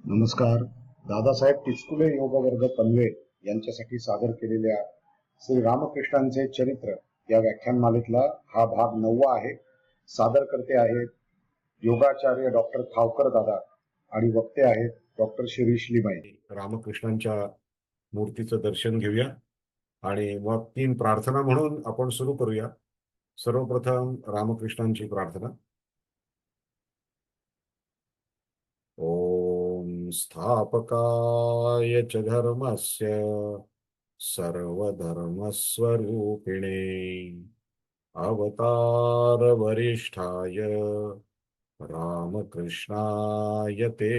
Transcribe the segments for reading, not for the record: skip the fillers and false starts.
नमस्कार. दादासाहेब टिचकुले योग वर्ग पनवेल यांच्यासाठी सादर केलेल्या श्री रामकृष्णांचे चरित्र या व्याख्यानमालेतला हा भाग 9वा आहे. सादर करते आहेत योगाचार्य डॉक्टर थावकर दादा आणि वक्ते आहेत डॉक्टर शिरीष लिमाई. रामकृष्णांच्या मूर्तीचं दर्शन घेऊया आणि मग 3 प्रार्थना म्हणून आपण सुरू करूया. सर्वप्रथम रामकृष्णांची प्रार्थना. ओम स्थापकाय च धर्मस्य सर्वधर्मस्वरूपिणे अवतार वरिष्ठाय रामकृष्णाय ते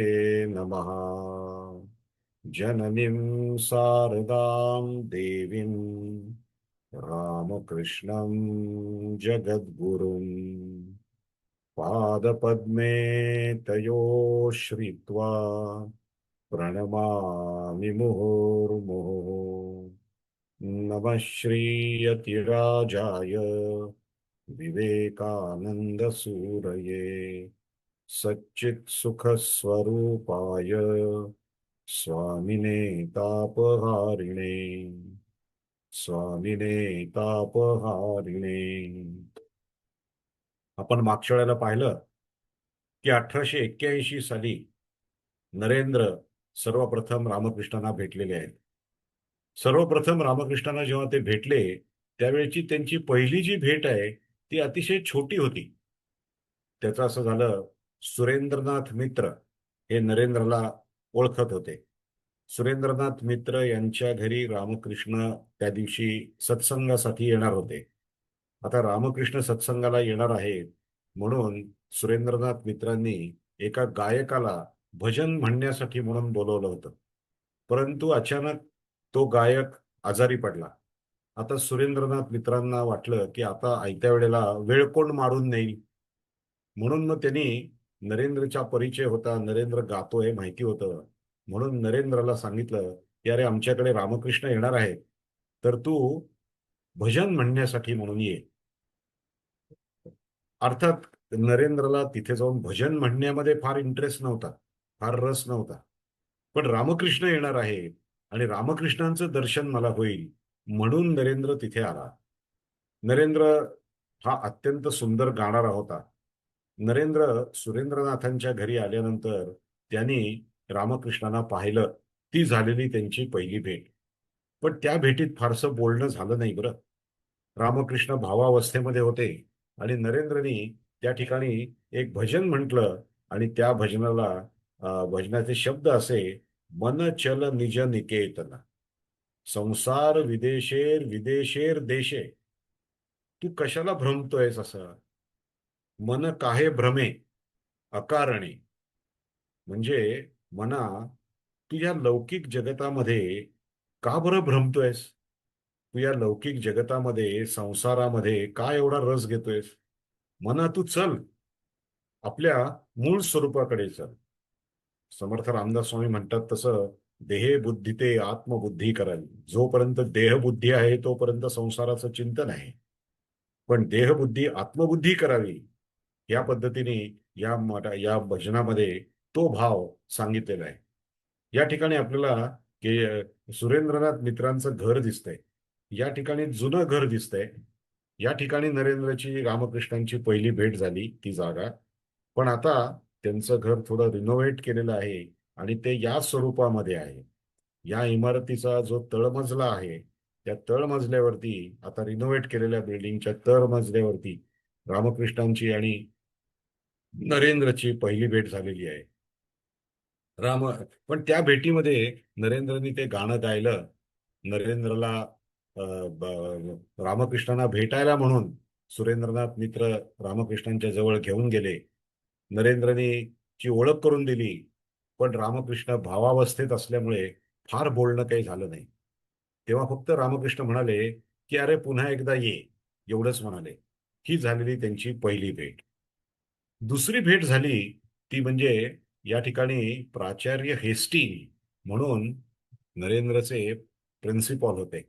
नमः. जननीं शारदां देवीं रामकृष्णं जगद्गुरुं पादपद्मे तयो श्रित्वा प्रणमामि मुहुर्मुहुः. नमः श्रीयतिराजाय विवेकानन्दसूरये सच्चित्सुखस्वरूपाय स्वामिने तापहारिणे तापहारिणे. आपण मागच्या वेळेला पाहिलं की 1881 साली नरेंद्र सर्वप्रथम रामकृष्णांना भेटलेले आहेत. सर्वप्रथम रामकृष्णांना जेव्हा ते भेटले त्यावेळची त्यांची पहिली जी भेट आहे ती अतिशय छोटी होती. त्याचं असं झालं, सुरेंद्रनाथ मित्र हे नरेंद्रला ओळखत होते. सुरेंद्रनाथ मित्र यांच्या घरी रामकृष्ण त्या दिवशी सत्संगासाठी येणार होते. आता रामकृष्ण सत्संगाला येणार आहेत म्हणून सुरेंद्रनाथ मित्रांनी एका गायकाला भजन म्हणण्यासाठी म्हणून बोलवलं होतं. परंतु अचानक तो गायक आजारी पडला. आता सुरेंद्रनाथ मित्रांना वाटलं की आता आयत्या वेळेला वेळ कोण मारून नेईल, म्हणून मग त्यांनी नरेंद्रचा परिचय होता, नरेंद्र गातोय माहिती होतं, म्हणून नरेंद्रला सांगितलं की अरे आमच्याकडे रामकृष्ण येणार आहेत तर तू भजन म्हणण्यासाठी म्हणून ये. अर्थात नरेंद्रला तिथे जाऊन भजन म्हणण्यामध्ये फार इंटरेस्ट नव्हता, फार रस नव्हता. पण रामकृष्ण येणार आहे आणि रामकृष्णांचं दर्शन मला होईल म्हणून नरेंद्र तिथे आला. नरेंद्र हा अत्यंत सुंदर गाणारा होता. नरेंद्र सुरेंद्रनाथांच्या घरी आल्यानंतर त्यांनी रामकृष्णांना पाहिलं. ती झालेली त्यांची पहिली भेट. पण त्या भेटीत फारसं बोलणं झालं नाही बरं. रामकृष्ण भावावस्थेमध्ये होते आणि नरेंद्रनी त्या ठिकाणी एक भजन म्हटलं आणि त्या भजनाला भजनाचे शब्द असे, मन चल निज निकेतन संसार विदेशेर विदेशेर देशे. तू कशाला भ्रमतोयस असं, मन काहे भ्रमे अकारणे. म्हणजे मना, तू या लौकिक जगतामध्ये का बरं भ्रमतोयस? तू या लौकिक जगतामध्ये संसारामध्ये का एवढा रस घेतोयस? मना तू चल, आपल्या मूळ स्वरूपाकडे चल. समर्थ रामदास स्वामी म्हणतात तसं, देहे बुद्धी ते आत्मबुद्धी करावी. जोपर्यंत देहबुद्धी आहे तोपर्यंत संसाराचं चिंतन आहे, पण देहबुद्धी आत्मबुद्धी करावी या पद्धतीने या भजनामध्ये तो भाव सांगितलेला आहे. या ठिकाणी आपल्याला सुरेंद्रनाथ मित्रांचं घर दिसतंय. या ठिकाणी जुनं घर दिसतंय. या ठिकाणी नरेंद्रची रामकृष्णांची पहिली भेट झाली ती जागा. पण आता त्यांचं घर थोडं रिनोव्हेट केलेलं आहे आणि ते या स्वरूपामध्ये आहे. या इमारतीचा जो तळमजला आहे त्या तळमजल्यावरती, आता रिनोव्हेट केलेल्या बिल्डिंगच्या तळमजल्यावरती रामकृष्णांची आणि नरेंद्रची पहिली भेट झालेली आहे. पण त्या भेटीमध्ये नरेंद्रनी ते गाणं गायलं. नरेंद्रला रामकृष्णांना भेटायला म्हणून सुरेंद्रनाथ मित्र रामकृष्णांच्या जवळ घेऊन गेले. नरेंद्रनी ची ओळख करून दिली, पण रामकृष्ण भावावस्थेत असल्यामुळे फार बोलणं काही झालं नाही. तेव्हा फक्त रामकृष्ण म्हणाले की अरे पुन्हा एकदा ये, एवढंच म्हणाले. ही झालेली त्यांची पहिली भेट. दुसरी भेट झाली ती म्हणजे या ठिकाणी प्राचार्य हेस्टिंग म्हणून नरेंद्रचे प्रिन्सिपॉल होते.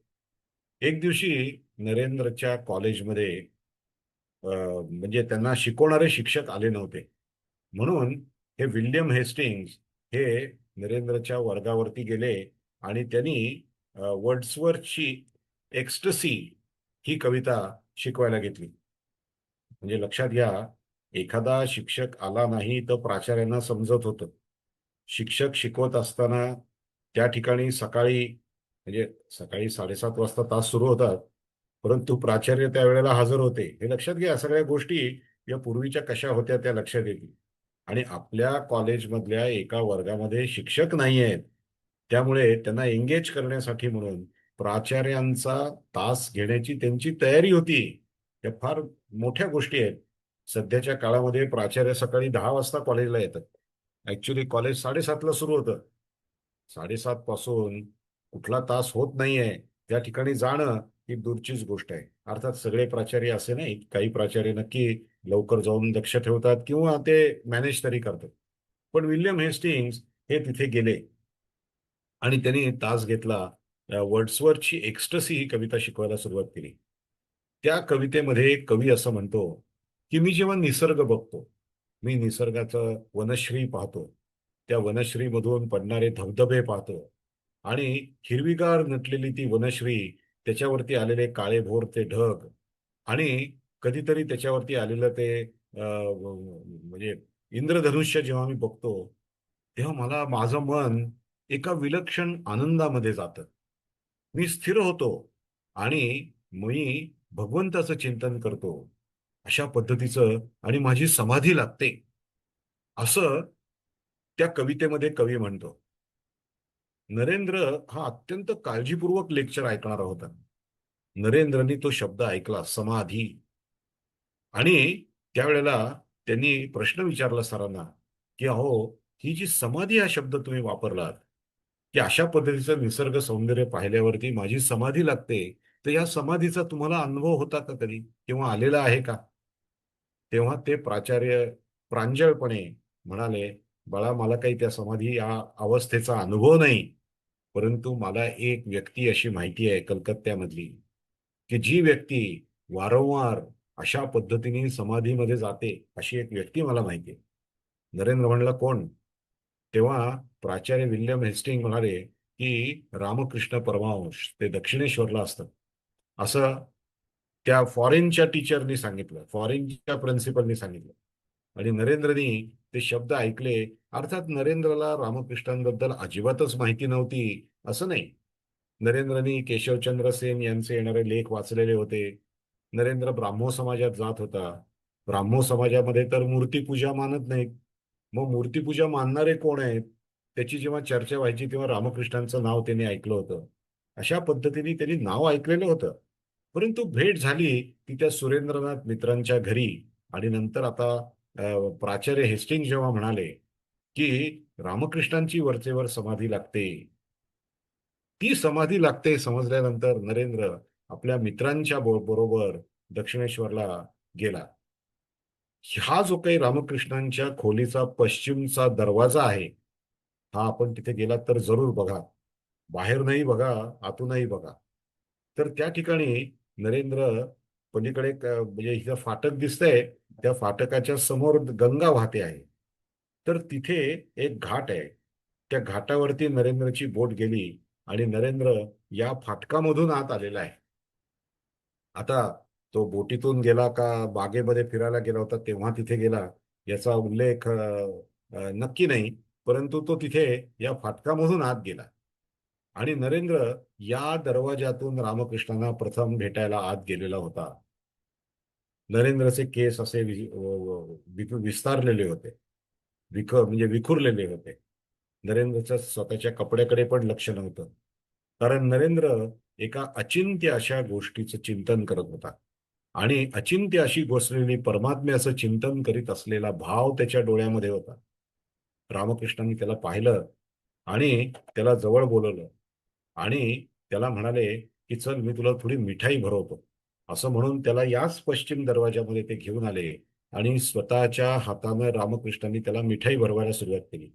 एक दिवशी नरेंद्रच्या कॉलेजमध्ये म्हणजे त्यांना शिकवणारे शिक्षक आले नव्हते, म्हणून हे विल्यम हेस्टिंग्स हे नरेंद्रच्या वर्गावरती गेले आणि त्यांनी वर्ड्सवर्थची एक्स्टसी ही कविता शिकवायला घेतली. म्हणजे लक्षात घ्या, एखादा शिक्षक आला नाही तर प्राचार्यांना समजत होतं. शिक्षक शिकवत असताना त्या ठिकाणी सकाळी 7:30 वाजता तास सुरू होतात, परंतु प्राचार्य त्यावेळेला हजर होते. हे लक्षात घ्या, सगळ्या गोष्टी या पूर्वीच्या कशा होत्या त्या लक्षात येतील. आणि आपल्या कॉलेजमधल्या एका वर्गामध्ये शिक्षक नाही आहेत, त्यामुळे त्यांना एंगेज करण्यासाठी म्हणून प्राचार्यांचा तास घेण्याची त्यांची तयारी होती. या फार मोठ्या गोष्टी आहेत. सध्याच्या काळामध्ये प्राचार्य सकाळी 10 वाजता कॉलेजला येतात. ऍक्च्युली कॉलेज 7:30ला सुरू होतं. 7:30 पासून कुठला तास होत नाहीये त्या ठिकाणी जाणं ही दूरचीच गोष्ट आहे. अर्थात सगळे प्राचार्य असे नाही, काही प्राचार्य नक्की लवकर जाऊन लक्ष ठेवतात किंवा ते मॅनेज तरी करतात. पण विल्यम हेस्टिंग्स हे तिथे गेले आणि त्यांनी तास घेतला. वर्ड्सवर्थची एक्स्टसी ही कविता शिकवायला सुरुवात केली. त्या कवितेमध्ये कवी असं म्हणतो की मी जेव्हा निसर्ग बघतो, मी निसर्गाचं वनश्री पाहतो, त्या वनश्रीमधून पडणारे धबधबे पाहतो आणि हिरवीगार नटलेली ती वनश्री, त्याच्यावरती आलेले काळेभोर ते ढग आणि कधीतरी त्याच्यावरती आलेलं ते म्हणजे इंद्रधनुष्य जेव्हा मी बघतो, तेव्हा मला माझं मन एका विलक्षण आनंदामध्ये जातं. मी स्थिर होतो आणि मी भगवंताचं चिंतन करतो. अशा पद्धतीचं आणि माझी समाधी लागते, असं त्या कवितेमध्ये कवी म्हणतो. नरेंद्र हा अत्यंत काळजीपूर्वक लेक्चर ऐकणारा होता. नरेंद्रनी तो शब्द ऐकला, समाधी. आणि त्यावेळेला त्यांनी प्रश्न विचारला सरांना, की अहो, ही जी समाधी हा शब्द तुम्ही वापरलात, की अशा पद्धतीचं निसर्ग सौंदर्य पाहिल्यावरती माझी समाधी लागते, तर या समाधीचा तुम्हाला अनुभव होता का कधी किंवा आलेला आहे का? तेव्हा ते प्राचार्य प्रांजळपणे म्हणाले, बाळा, मला काही त्या समाधी या अवस्थेचा अनुभव नाही, परंतु मला एक व्यक्ती अशी माहिती आहे कलकत्त्यामधली, की जी व्यक्ती वारंवार अशा पद्धतीने समाधीमध्ये जाते, अशी एक व्यक्ती मला माहिती आहे. नरेंद्र म्हणला, कोण? तेव्हा प्राचार्य विल्यम हेस्टिंग म्हणाले, की रामकृष्ण परमहंस ते दक्षिणेश्वरला असतात, असं त्या फॉरेनच्या टीचरनी सांगितलं, फॉरेनच्या प्रिन्सिपलनी सांगितलं. आणि नरेंद्रनी ते शब्द ऐकले. अर्थात नरेंद्रला रामकृष्णांबद्दल अजिबातच माहिती नव्हती असं नाही. नरेंद्रनी केशवचंद्र सेन यांचे येणारे लेख वाचलेले होते. नरेंद्र ब्राह्मो समाजात जात होता. ब्राह्मो समाजामध्ये तर मूर्तीपूजा मानत नाहीत. मग मूर्तीपूजा मानणारे कोण आहेत, त्याची जेव्हा चर्चा व्हायची तेव्हा रामकृष्णांचं नाव त्यांनी ऐकलं होतं. अशा पद्धतीने त्यांनी नाव ऐकलेलं होतं. परंतु भेट झाली ती त्या सुरेंद्रनाथ मित्रांच्या घरी. आणि नंतर आता प्राचार्य हेस्टिंग जेव्हा म्हणाले की रामकृष्णांची वरचेवर समाधी लागते, ती समाधी लागते समजल्यानंतर नरेंद्र आपल्या मित्रांच्या बरोबर दक्षिणेश्वरला गेला. हा जो काही रामकृष्णांच्या खोलीचा पश्चिमचा दरवाजा आहे, हा आपण तिथे गेलात तर जरूर बघा. बाहेर नाही बघा, आतूनही बघा. तर त्या ठिकाणी नरेंद्र पलीकडे म्हणजे इथं फाटक दिसतंय, त्या फाटकाच्या समोर गंगा वाहते आहे. तर तिथे एक घाट आहे. त्या घाटावरती नरेंद्रची बोट गेली आणि नरेंद्र या फाटकामधून आत आलेला आहे. आता तो बोटीतून गेला का बागेमध्ये फिरायला गेला होता तेव्हा तिथे गेला, याचा उल्लेख नक्की नाही. परंतु तो तिथे या फाटकामधून आत गेला आणि नरेंद्र या दरवाजातून रामकृष्णांना प्रथम भेटायला आत गेलेला होता. नरेंद्रचे केस असे विस्तारलेले होते, म्हणजे विखुरलेले होते. नरेंद्रच्या स्वतःच्या कपड्याकडे पण लक्ष नव्हतं, कारण नरेंद्र एका अचिंत्य अशा गोष्टीचं चिंतन करत होता. आणि अचिंत्य अशी गोष्टीने परमात्म्याचं चिंतन करीत असलेला भाव त्याच्या डोळ्यामध्ये होता. रामकृष्णांनी त्याला पाहिलं आणि त्याला जवळ बोलवलं आणि त्याला म्हणाले, की चल, मी तुला थोडी मिठाई भरवतो. असं म्हणून त्याला याच पश्चिम दरवाजामध्ये ते घेऊन आले आणि स्वतःच्या हातानं रामकृष्णांनी त्याला मिठाई भरवायला सुरुवात केली.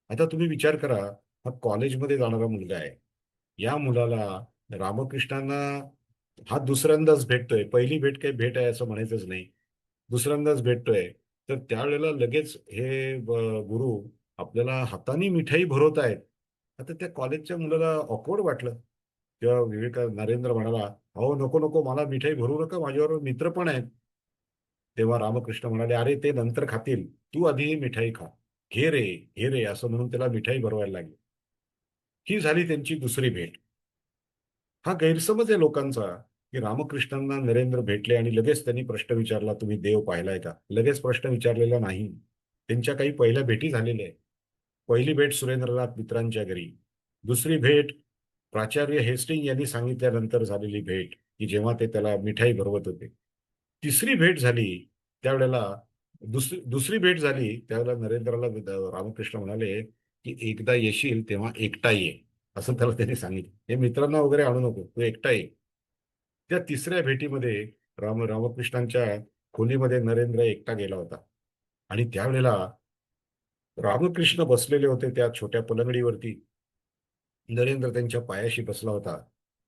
आता तुम्ही विचार करा, हा कॉलेजमध्ये जाणारा मुलगा आहे. या मुलाला रामकृष्णांना हा दुसऱ्यांदाच भेटतोय. पहिली भेट काही भेट आहे असं म्हणायचंच नाही. दुसऱ्यांदाच भेटतोय. तर त्यावेळेला लगेच हे गुरु आपल्याला हाताने मिठाई भरवतायत. आता त्या कॉलेजच्या मुलाला ऑकवर्ड वाटलं. तेव्हा नरेंद्र म्हणाला, अहो नको नको, मला मिठाई भरू नका, माझ्याबरोबर मित्र पण आहेत. तेव्हा रामकृष्ण म्हणाले, अरे ते नंतर खातील, तू आधी ही मिठाई खा. घे रे, घे रे, असं म्हणून त्याला मिठाई भरवायला लागली. ही झाली त्यांची दुसरी भेट. हा गैरसमज आहे लोकांचा, की रामकृष्णांना नरेंद्र भेटले आणि लगेच त्यांनी प्रश्न विचारला, तुम्ही देव पाहिलाय का? लगेच प्रश्न विचारलेला नाही. त्यांच्या काही पहिल्या भेटी झालेल्या आहेत. पहिली भेट सुरेंद्रनाथ मित्रांच्या घरी. दुसरी भेट प्राचार्य हेस्टिंग यांनी सांगितल्यानंतर झालेली भेट, की जेव्हा ते त्याला मिठाई भरवत होते. तिसरी भेट झाली त्यावेळेला, दुसरी भेट झाली त्यावेळेला नरेंद्राला रामकृष्ण म्हणाले, की एकदा येशील तेव्हा एकटा ये, असं त्याला त्यांनी सांगितलं. हे मित्रांना वगैरे आणू नको, तू एकटा ये. त्या तिसऱ्या भेटीमध्ये रामकृष्णांच्या खोलीमध्ये नरेंद्र एकटा गेला होता. आणि त्यावेळेला रामकृष्ण बसलेले होते त्या छोट्या पलंगडीवरती. नरेंद्र त्यांच्या पायाशी बसला होता.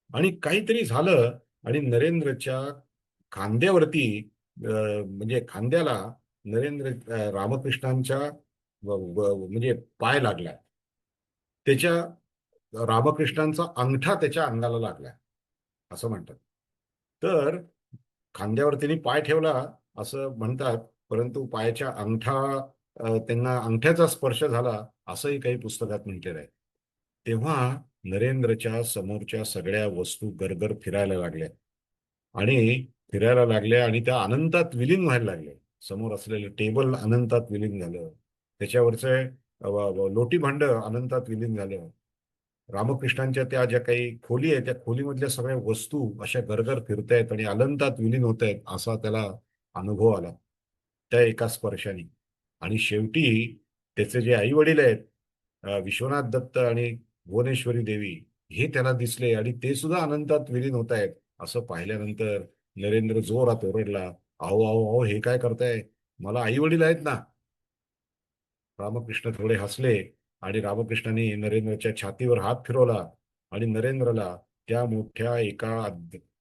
आणि काहीतरी झालं आणि नरेंद्रच्या खांद्यावरती, म्हणजे खांद्याला रामकृष्णांच्या म्हणजे पाय लागला. त्याच्या रामकृष्णांचा अंगठा त्याच्या अंगाला लागला, असं म्हणतात. तर खांद्यावर त्यांनी पाय ठेवला असं म्हणतात, परंतु पायाच्या त्यांना अंगठ्याचा स्पर्श झाला, असंही काही पुस्तकात म्हटलेलं आहे. तेव्हा नरेंद्रच्या समोरच्या सगळ्या वस्तू गरगर फिरायला लागल्या आणि आणि त्या अनंतात विलीन व्हायला लागल्या. समोर असलेलं टेबल अनंतात विलीन झालं. त्याच्यावरचे लोटी भांड अनंतात विलीन झालं. रामकृष्णांच्या त्या ज्या काही खोली आहे त्या खोलीमधल्या सगळ्या वस्तू अशा गरगर फिरतायत आणि अनंतात विलीन होत आहेत, असा त्याला अनुभव आला त्या एका स्पर्शाने. आणि शेवटी त्याचे जे आई वडील आहेत, विश्वनाथ दत्त आणि भुवनेश्वरी देवी, हे त्याला दिसले आणि ते सुद्धा अनंतात विलीन होत आहेत. असं पाहिल्यानंतर नरेंद्र जोरात ओरडला, अहो अहो अहो, हे काय करताय? मला आई वडील आहेत ना. रामकृष्ण थोडे हसले आणि रामकृष्णाने नरेंद्रच्या छातीवर हात फिरवला आणि नरेंद्रला त्या मोठ्या एका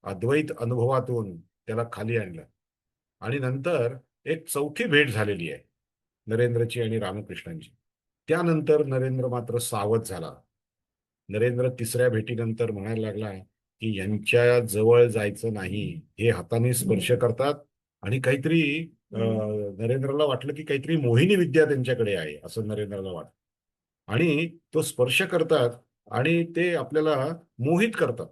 अद्वैत अनुभवातून त्याला खाली आणलं. आणि नंतर एक चौथी भेट झालेली आहे नरेंद्रची आणि रामकृष्णांची. त्यानंतर नरेंद्र मात्र सावध झाला. नरेंद्र तिसऱ्या भेटीनंतर म्हणायला लागला, की यांच्या जवळ जायचं नाही. हे हाताने स्पर्श करतात आणि काहीतरी, नरेंद्रला वाटलं की काहीतरी मोहिनी विद्या त्यांच्याकडे आहे, असं नरेंद्रला वाटलं. आणि तो स्पर्श करतात आणि ते आपल्याला मोहित करतात.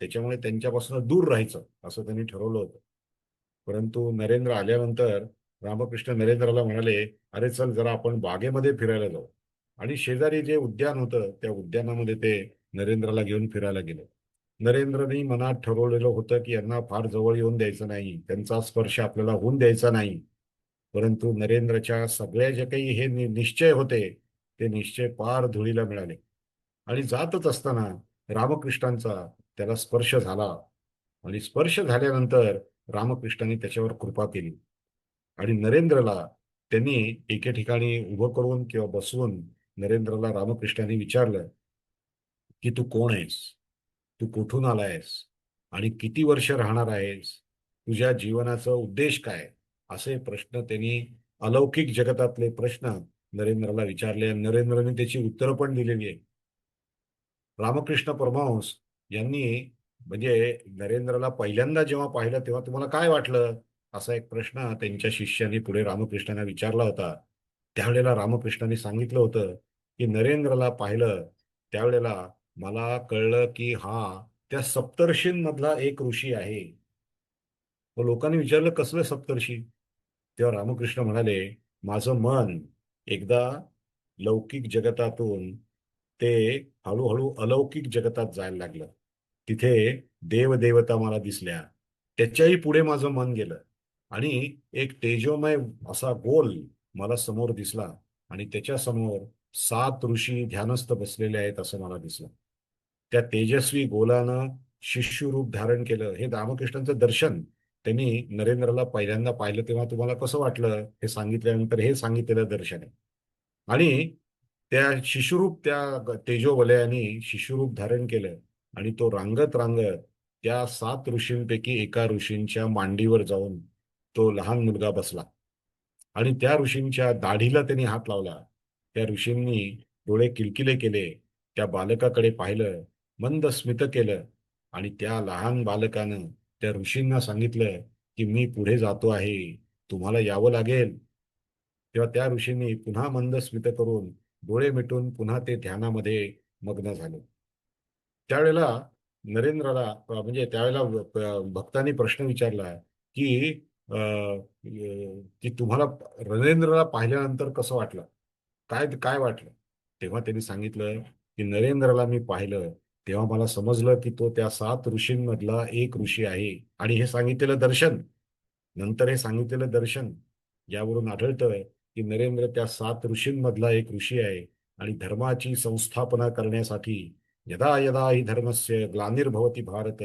त्याच्यामुळे त्यांच्यापासून दूर राहायचं असं त्यांनी ठरवलं होतं. परंतु नरेंद्र आल्यानंतर रामकृष्ण नरेंद्रला म्हणाले, अरे चल जरा आपण बागेमध्ये फिरायला जाऊ. आणि शेजारी जे उद्यान होतं त्या उद्यानामध्ये ते नरेंद्रला घेऊन फिरायला गेले. नरेंद्रने मनात ठरवलेलं होतं की यांना फार जवळ येऊन द्यायचं नाही, त्यांचा स्पर्श आपल्याला होऊन द्यायचा नाही. परंतु नरेंद्रच्या सगळ्या जे काही हे निश्चय होते, ते निश्चय पार धुळीला मिळाले. आणि जातच असताना रामकृष्णांचा त्याला स्पर्श झाला. आणि स्पर्श झाल्यानंतर रामकृष्णाने त्याच्यावर कृपा केली. आणि नरेंद्रला त्यांनी एके ठिकाणी उभं करून किंवा बसवून नरेंद्रला रामकृष्णाने विचारलं, की तू कोण आहेस? तू कुठून आलायस? आणि किती वर्ष राहणार आहेस? तुझ्या जीवनाचा उद्देश काय? असे प्रश्न त्यांनी, अलौकिक जगतातले प्रश्न नरेंद्रला विचारले आणि नरेंद्रने त्याची उत्तरं पण दिलेली आहे. रामकृष्ण परमहंस यांनी, म्हणजे नरेंद्रला पहिल्यांदा जेव्हा पाहिलं तेव्हा तुम्हाला काय वाटलं? असा एक प्रश्न त्यांच्या शिष्याने पुढे रामकृष्णांना विचारला होता. त्यावेळेला रामकृष्णांनी सांगितलं होतं, की नरेंद्रला पाहिलं त्यावेळेला मला कळलं की हा त्या सप्तर्षींमधला एक ऋषी आहे. मग लोकांनी विचारलं, कसलं सप्तर्षी? तेव्हा रामकृष्ण म्हणाले, माझं मन एकदा लौकिक जगतातून ते हळूहळू अलौकिक जगतात जायला लागलं. तिथे देवदेवता मला दिसल्या. त्याच्याही पुढे माझं मन गेलं आणि एक तेजोमय असा गोल मला समोर दिसला. आणि त्याच्या समोर 7 ऋषी ध्यानस्थ बसलेले आहेत असं मला दिसलं. त्या तेजस्वी गोलानं शिष्यरूप धारण केलं. हे रामकृष्णांचं दर्शन त्यांनी नरेंद्रला पहिल्यांदा पाहिलं तेव्हा तुम्हाला कसं वाटलं हे सांगितल्यानंतर हे सांगितलेलं दर्शन आहे. आणि त्या शिशुरूप त्या तेजोवलयाने शिशुरूप धारण केलं आणि तो रांगत रांगत त्या 7 ऋषींपैकी एका ऋषींच्या मांडीवर जाऊन तो लहान मुलगा बसला. आणि त्या ऋषींच्या दाढीला त्यांनी हात लावला. त्या ऋषींनी डोळे किलकिले केले, त्या बालकाकडे पाहिलं, मंद स्मित केलं आणि त्या लहान बालकानं त्या ऋषींना सांगितलं की मी पुढे जातो आहे, तुम्हाला यावं लागेल. तेव्हा त्या ऋषींनी पुन्हा मंद स्मित करून डोळे मिटून पुन्हा ते ध्यानामध्ये मग्न झाले. त्यावेळेला नरेंद्राला म्हणजे त्यावेळेला भक्तांनी प्रश्न विचारला की की तुम्हाला नरेंद्रला पाहिल्यानंतर कसं वाटलं, काय काय वाटलं. तेव्हा त्यांनी सांगितलं की नरेंद्रला मी पाहिलं तेव्हा मला समजलं की तो त्या 7 ऋषींमधला एक ऋषी आहे. आणि हे सांगितलेलं दर्शन, नंतर हे सांगितलेलं दर्शन यावरून आढळतं की नरेंद्र त्या 7 ऋषींमधला एक ऋषी आहे. आणि धर्माची संस्थापना करण्यासाठी यदा यदा हि धर्मस्य ग्लानिर्भवति भारत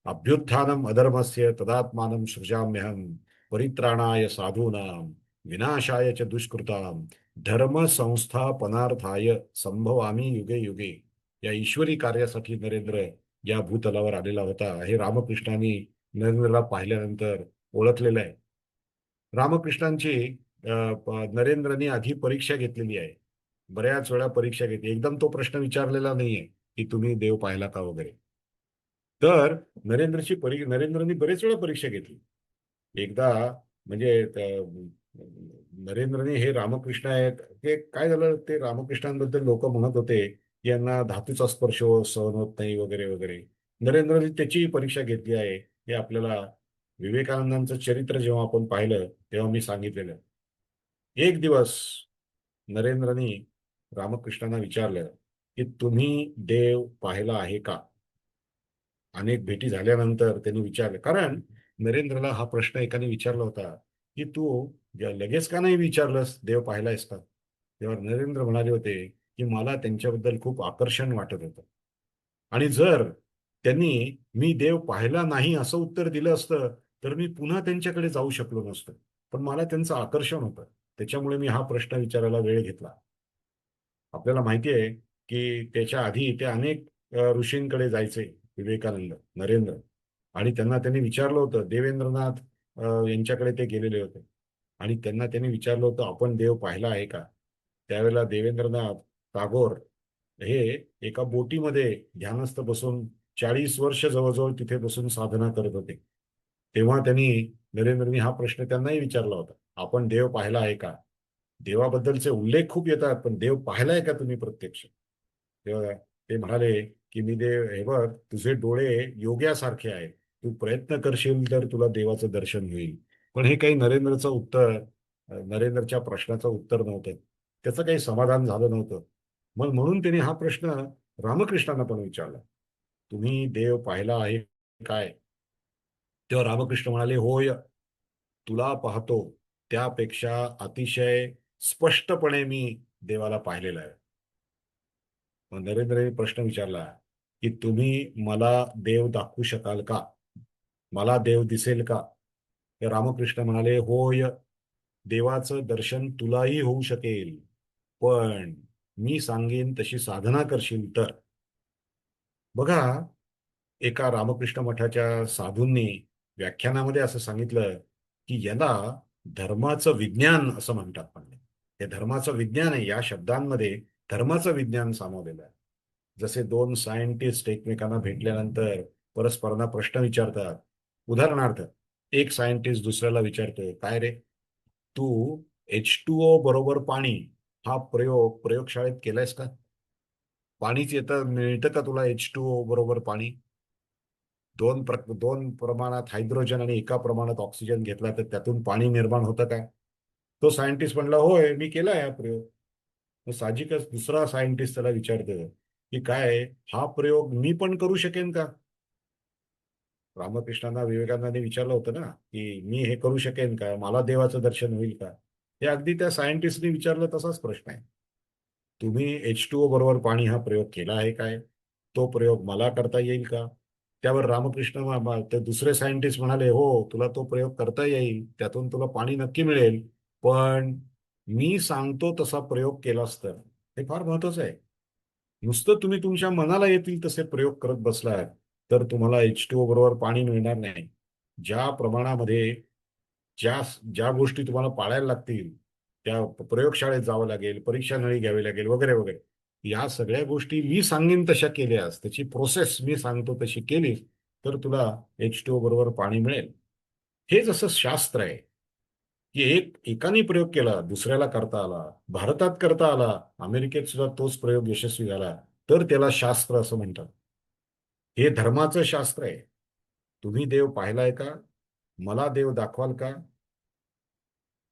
अभ्युत्थानम अधर्मस्य तदात्मानं सृजाम्यहम परित्राणाय साधूनां विनाशाय च दुष्कृतां धर्म संस्थापनार्थाय संभवामी युगे युगे. या ईश्वरी कार्यासाठी नरेंद्र या भूतलावर आलेला होता. हे रामकृष्णांनी नरेंद्रला पाहिल्यानंतर ओळखलेलं आहे. रामकृष्णांची नरेंद्रनी आधी परीक्षा घेतलेली आहे. बऱ्याच वेळा परीक्षा घेतली. एकदम तो प्रश्न विचारलेला नाहीये की तुम्ही देव पाहिला का वगैरे. तर नरेंद्रनी बरेच वेळा परीक्षा घेतली. एकदा म्हणजे नरेंद्रने हे रामकृष्ण आहेत, ते काय झालं, ते रामकृष्णांबद्दल लोक म्हणत होते की यांना धातूचा स्पर्श सहन होत नाही वगैरे वगैरे. नरेंद्रने त्याची परीक्षा घेतली आहे. हे आपल्याला विवेकानंदांचं चरित्र जेव्हा आपण पाहिलं तेव्हा मी सांगितलेलं. एक दिवस नरेंद्रनी रामकृष्णांना विचारलं की तुम्ही देव पाहिला आहे का. अनेक भेटी झाल्यानंतर त्यांनी विचारलं, कारण नरेंद्रला हा प्रश्न एकाने विचारला होता की तू लगेच का नाही विचारलंस देव पाहिलायस का. तेव्हा नरेंद्र म्हणाले होते की मला त्यांच्याबद्दल खूप आकर्षण वाटत होतं. आणि जर त्यांनी मी देव पाहिला नाही असं उत्तर दिलं असतं तर मी पुन्हा त्यांच्याकडे जाऊ शकलो नसतो. पण मला त्यांचं आकर्षण होतं, त्याच्यामुळे मी हा प्रश्न विचारायला वेळ घेतला. आपल्याला माहिती आहे की त्याच्या आधी ते अनेक ऋषींकडे जायचे विवेकानंद, नरेंद्र. आणि त्यांनी विचारलं होतं, देवेंद्रनाथ यांच्याकडे ते गेलेले होते. आणि त्यांनी विचारलं होतं आपण देव पाहिला आहे का. त्यावेळेला देवेंद्रनाथ टागोर हे एका बोटीमध्ये ध्यानस्थ बसून 40 वर्ष जवळजवळ तिथे बसून साधना करत होते. तेव्हा नरेंद्रनी हा प्रश्न त्यांनाही विचारला होता, आपण देव पाहिला आहे का. देवाबद्दलचे उल्लेख खूप येतात, पण देव पाहिलाय का तुम्ही प्रत्यक्ष. तेव्हा ते म्हणाले की मी देव, हे बघ तुझे डोळे योग्यासारखे आहेत, तू प्रयत्न करशील तर तुला देवाचं दर्शन होईल. पण हे काही नरेंद्रच्या प्रश्नाचं उत्तर नव्हतं. त्याचं काही समाधान झालं नव्हतं. मग म्हणून त्यांनी हा प्रश्न रामकृष्णांना पण विचारला, तुम्ही देव पाहिला आहे काय. तेव्हा रामकृष्ण म्हणाले, होय, तुला पाहतो त्यापेक्षा अतिशय स्पष्टपणे मी देवाला पाहिलेलं आहे. मग नरेंद्रने प्रश्न विचारला की तुम्ही मला देव दाखवू शकाल का, मला देव दिसेल का. तर रामकृष्ण म्हणाले, होय, देवाचं दर्शन तुलाही होऊ शकेल, पण मी सांगेन तशी साधना करशील तर. बघा, एका रामकृष्ण मठाच्या साधूंनी व्याख्यानामध्ये असं सांगितलं की याला धर्माचं विज्ञान असं म्हणतात. पण हे धर्माचं विज्ञान आहे, या शब्दांमध्ये धर्माचं विज्ञान सामावलेलं आहे. जसे दोन सायंटिस्ट एकमेकांना भेटल्यानंतर परस्परांना प्रश्न विचारतात. उदाहरणार्थ, एक सायंटिस्ट दुसऱ्याला विचारतोय, काय रे, तू H2O बरोबर पाणी हा प्रयोगशाळेत केलायस का. पाणीच मिळतं का तुला H2O बरोबर पाणी. दोन प्रमाणात हायड्रोजन आणि एका प्रमाणात ऑक्सिजन घेतला तर त्यातून पाणी निर्माण होतं का. तो सायंटिस्ट म्हणला, होय, मी केलाय हा प्रयोग. मग साहजिकच दुसरा सायंटिस्ट त्याला विचारतो की काय, हा प्रयोग मी पण करू शकेन का. रामकृष्णांना विवेकानंदांनी विचारलं होतं ना की मी हे करू शकेन का, मला देवाचं दर्शन होईल का. हे अगदी त्या सायंटिस्टने विचारलं तसाच प्रश्न आहे. तुम्ही H2O बरोबर पाणी हा प्रयोग केला आहे काय, तो प्रयोग मला करता येईल का. त्यावर रामकृष्ण ते दुसरे सायंटिस्ट म्हणाले, हो, तुला तो प्रयोग करता येईल, त्यातून तुला पाणी नक्की मिळेल, पण मी सांगतो तसा प्रयोग केलास तर. हे फार महत्वाचं आहे. नुसतं तुम्ही तुमच्या मनाला येतील तसे प्रयोग करत बसलात तर तुम्हाला H2O बरोबर पाणी मिळणार नाही. ज्या प्रमाणामध्ये ज्या ज्या गोष्टी तुम्हाला पाळायला लागतील त्या प्रयोगशाळेत जावं लागेल, परीक्षा नळी घ्यावी लागेल, वगैरे वगैरे. या सगळ्या गोष्टी मी सांगेन तशा केल्यास, त्याची प्रोसेस मी सांगतो तशी केली, तर तुला H2O बरोबर पाणी मिळेल. हे जसं शास्त्र आहे की एकाने प्रयोग केला, दुसऱ्याला करता आला, भारतात करता आला, अमेरिकेत सुद्धा तोच प्रयोग यशस्वी झाला, तर त्याला शास्त्र असं म्हणतात. हे धर्माचं शास्त्र आहे. तुम्ही देव पाहिलाय का? मला देव दाखवाल का?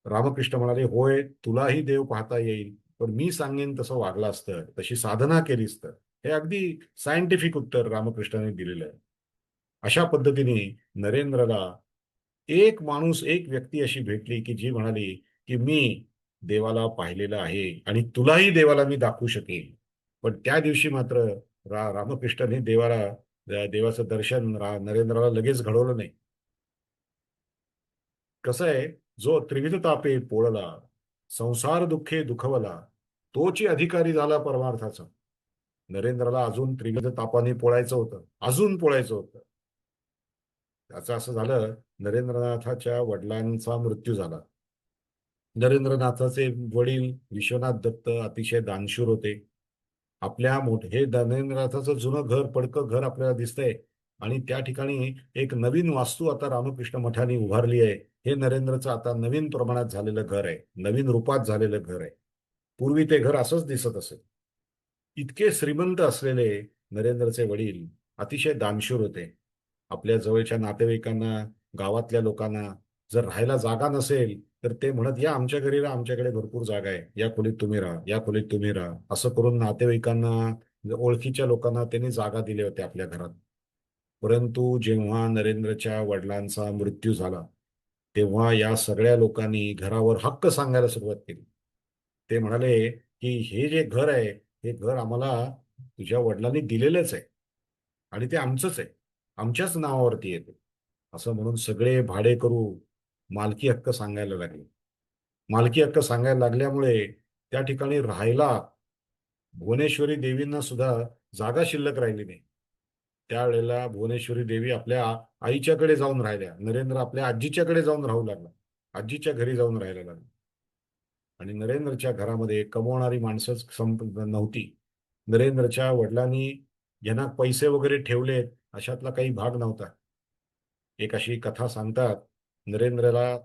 रामकृष्ण म्हणाले, होय, तुलाही देव पाहता येईल, पण मी सांगेन तसं वागलं असतं, तशी साधना केलीस तर. हे अगदी सायंटिफिक उत्तर रामकृष्णाने दिलेलं आहे. अशा पद्धतीने नरेंद्रला एक माणूस, एक व्यक्ती अशी भेटली की जी म्हणाली की मी देवाला पाहिलेलं आहे आणि तुलाही देवाला मी दाखवू शकेन. पण त्या दिवशी मात्र रामकृष्णाने देवाचं दर्शन नरेंद्राला लगेच घडवलं नाही. कसं आहे, जो त्रिविध तापे पोळला, संसार दुःखे दुखवला, तोची अधिकारी झाला परमार्थाचा. नरेंद्राला अजून त्रिविध तापाने पोळायचं होतं, अजून पोळायचं होतं. त्याचं असं झालं, नरेंद्रनाथाच्या वडिलांचा मृत्यू झाला. नरेंद्रनाथाचे वडील विश्वनाथ दत्त अतिशय दानशूर होते. हे नरेंद्रनाथाचं जुनं घर, पडकं घर आपल्याला दिसतंय, आणि त्या ठिकाणी एक नवीन वास्तू आता रामकृष्ण मठाने उभारली आहे. हे नरेंद्रचं आता नवीन प्रमाणात झालेलं घर आहे, नवीन रूपात झालेलं घर आहे. पूर्वी ते घर असंच दिसत असेल. इतके श्रीमंत असलेले नरेंद्रचे वडील अतिशय दानशूर होते. आपल्या जवळच्या नातेवाईकांना, गावातल्या लोकांना जर राहायला जागा नसेल, तर ते म्हणत, या आमच्या घरी राहा, आमच्याकडे भरपूर जागा आहे, या खोलीत तुम्ही राहा, या खोलीत तुम्ही राहा, असं करून नातेवाईकांना, ओळखीच्या लोकांना त्यांनी जागा दिल्या होत्या आपल्या घरात. परंतु जेव्हा नरेंद्रच्या वडिलांचा मृत्यू झाला, तेव्हा या सगळ्या लोकांनी घरावर हक्क सांगायला सुरुवात केली. ते म्हणाले की हे जे घर आहे, हे घर आम्हाला तुझ्या वडिलांनी दिलेलंच आहे आणि ते आमचंच आहे, आमच्याच नावावरती येते, असं म्हणून सगळे भाडेकरू मालकी हक्क सांगायला लागले. मालकी हक्क सांगायला लागल्यामुळे त्या ठिकाणी राहायला भुवनेश्वरी देवींना सुद्धा जागा शिल्लक राहिली नाही. त्यावेळेला भुवनेश्वरी देवी आपल्या आईच्याकडे जाऊन राहिल्या. नरेंद्र आपल्या आजीच्याकडे जाऊन राहू लागला, आजीच्या घरी जाऊन राहायला लागला. आणि नरेंद्रच्या घरामध्ये कमवणारी माणसंच नव्हती. नरेंद्रच्या वडिलांनी यांना पैसे वगैरे ठेवलेत अशातला काही भाग नव्हता. एक अशी कथा सांगतात, नरेंद्रला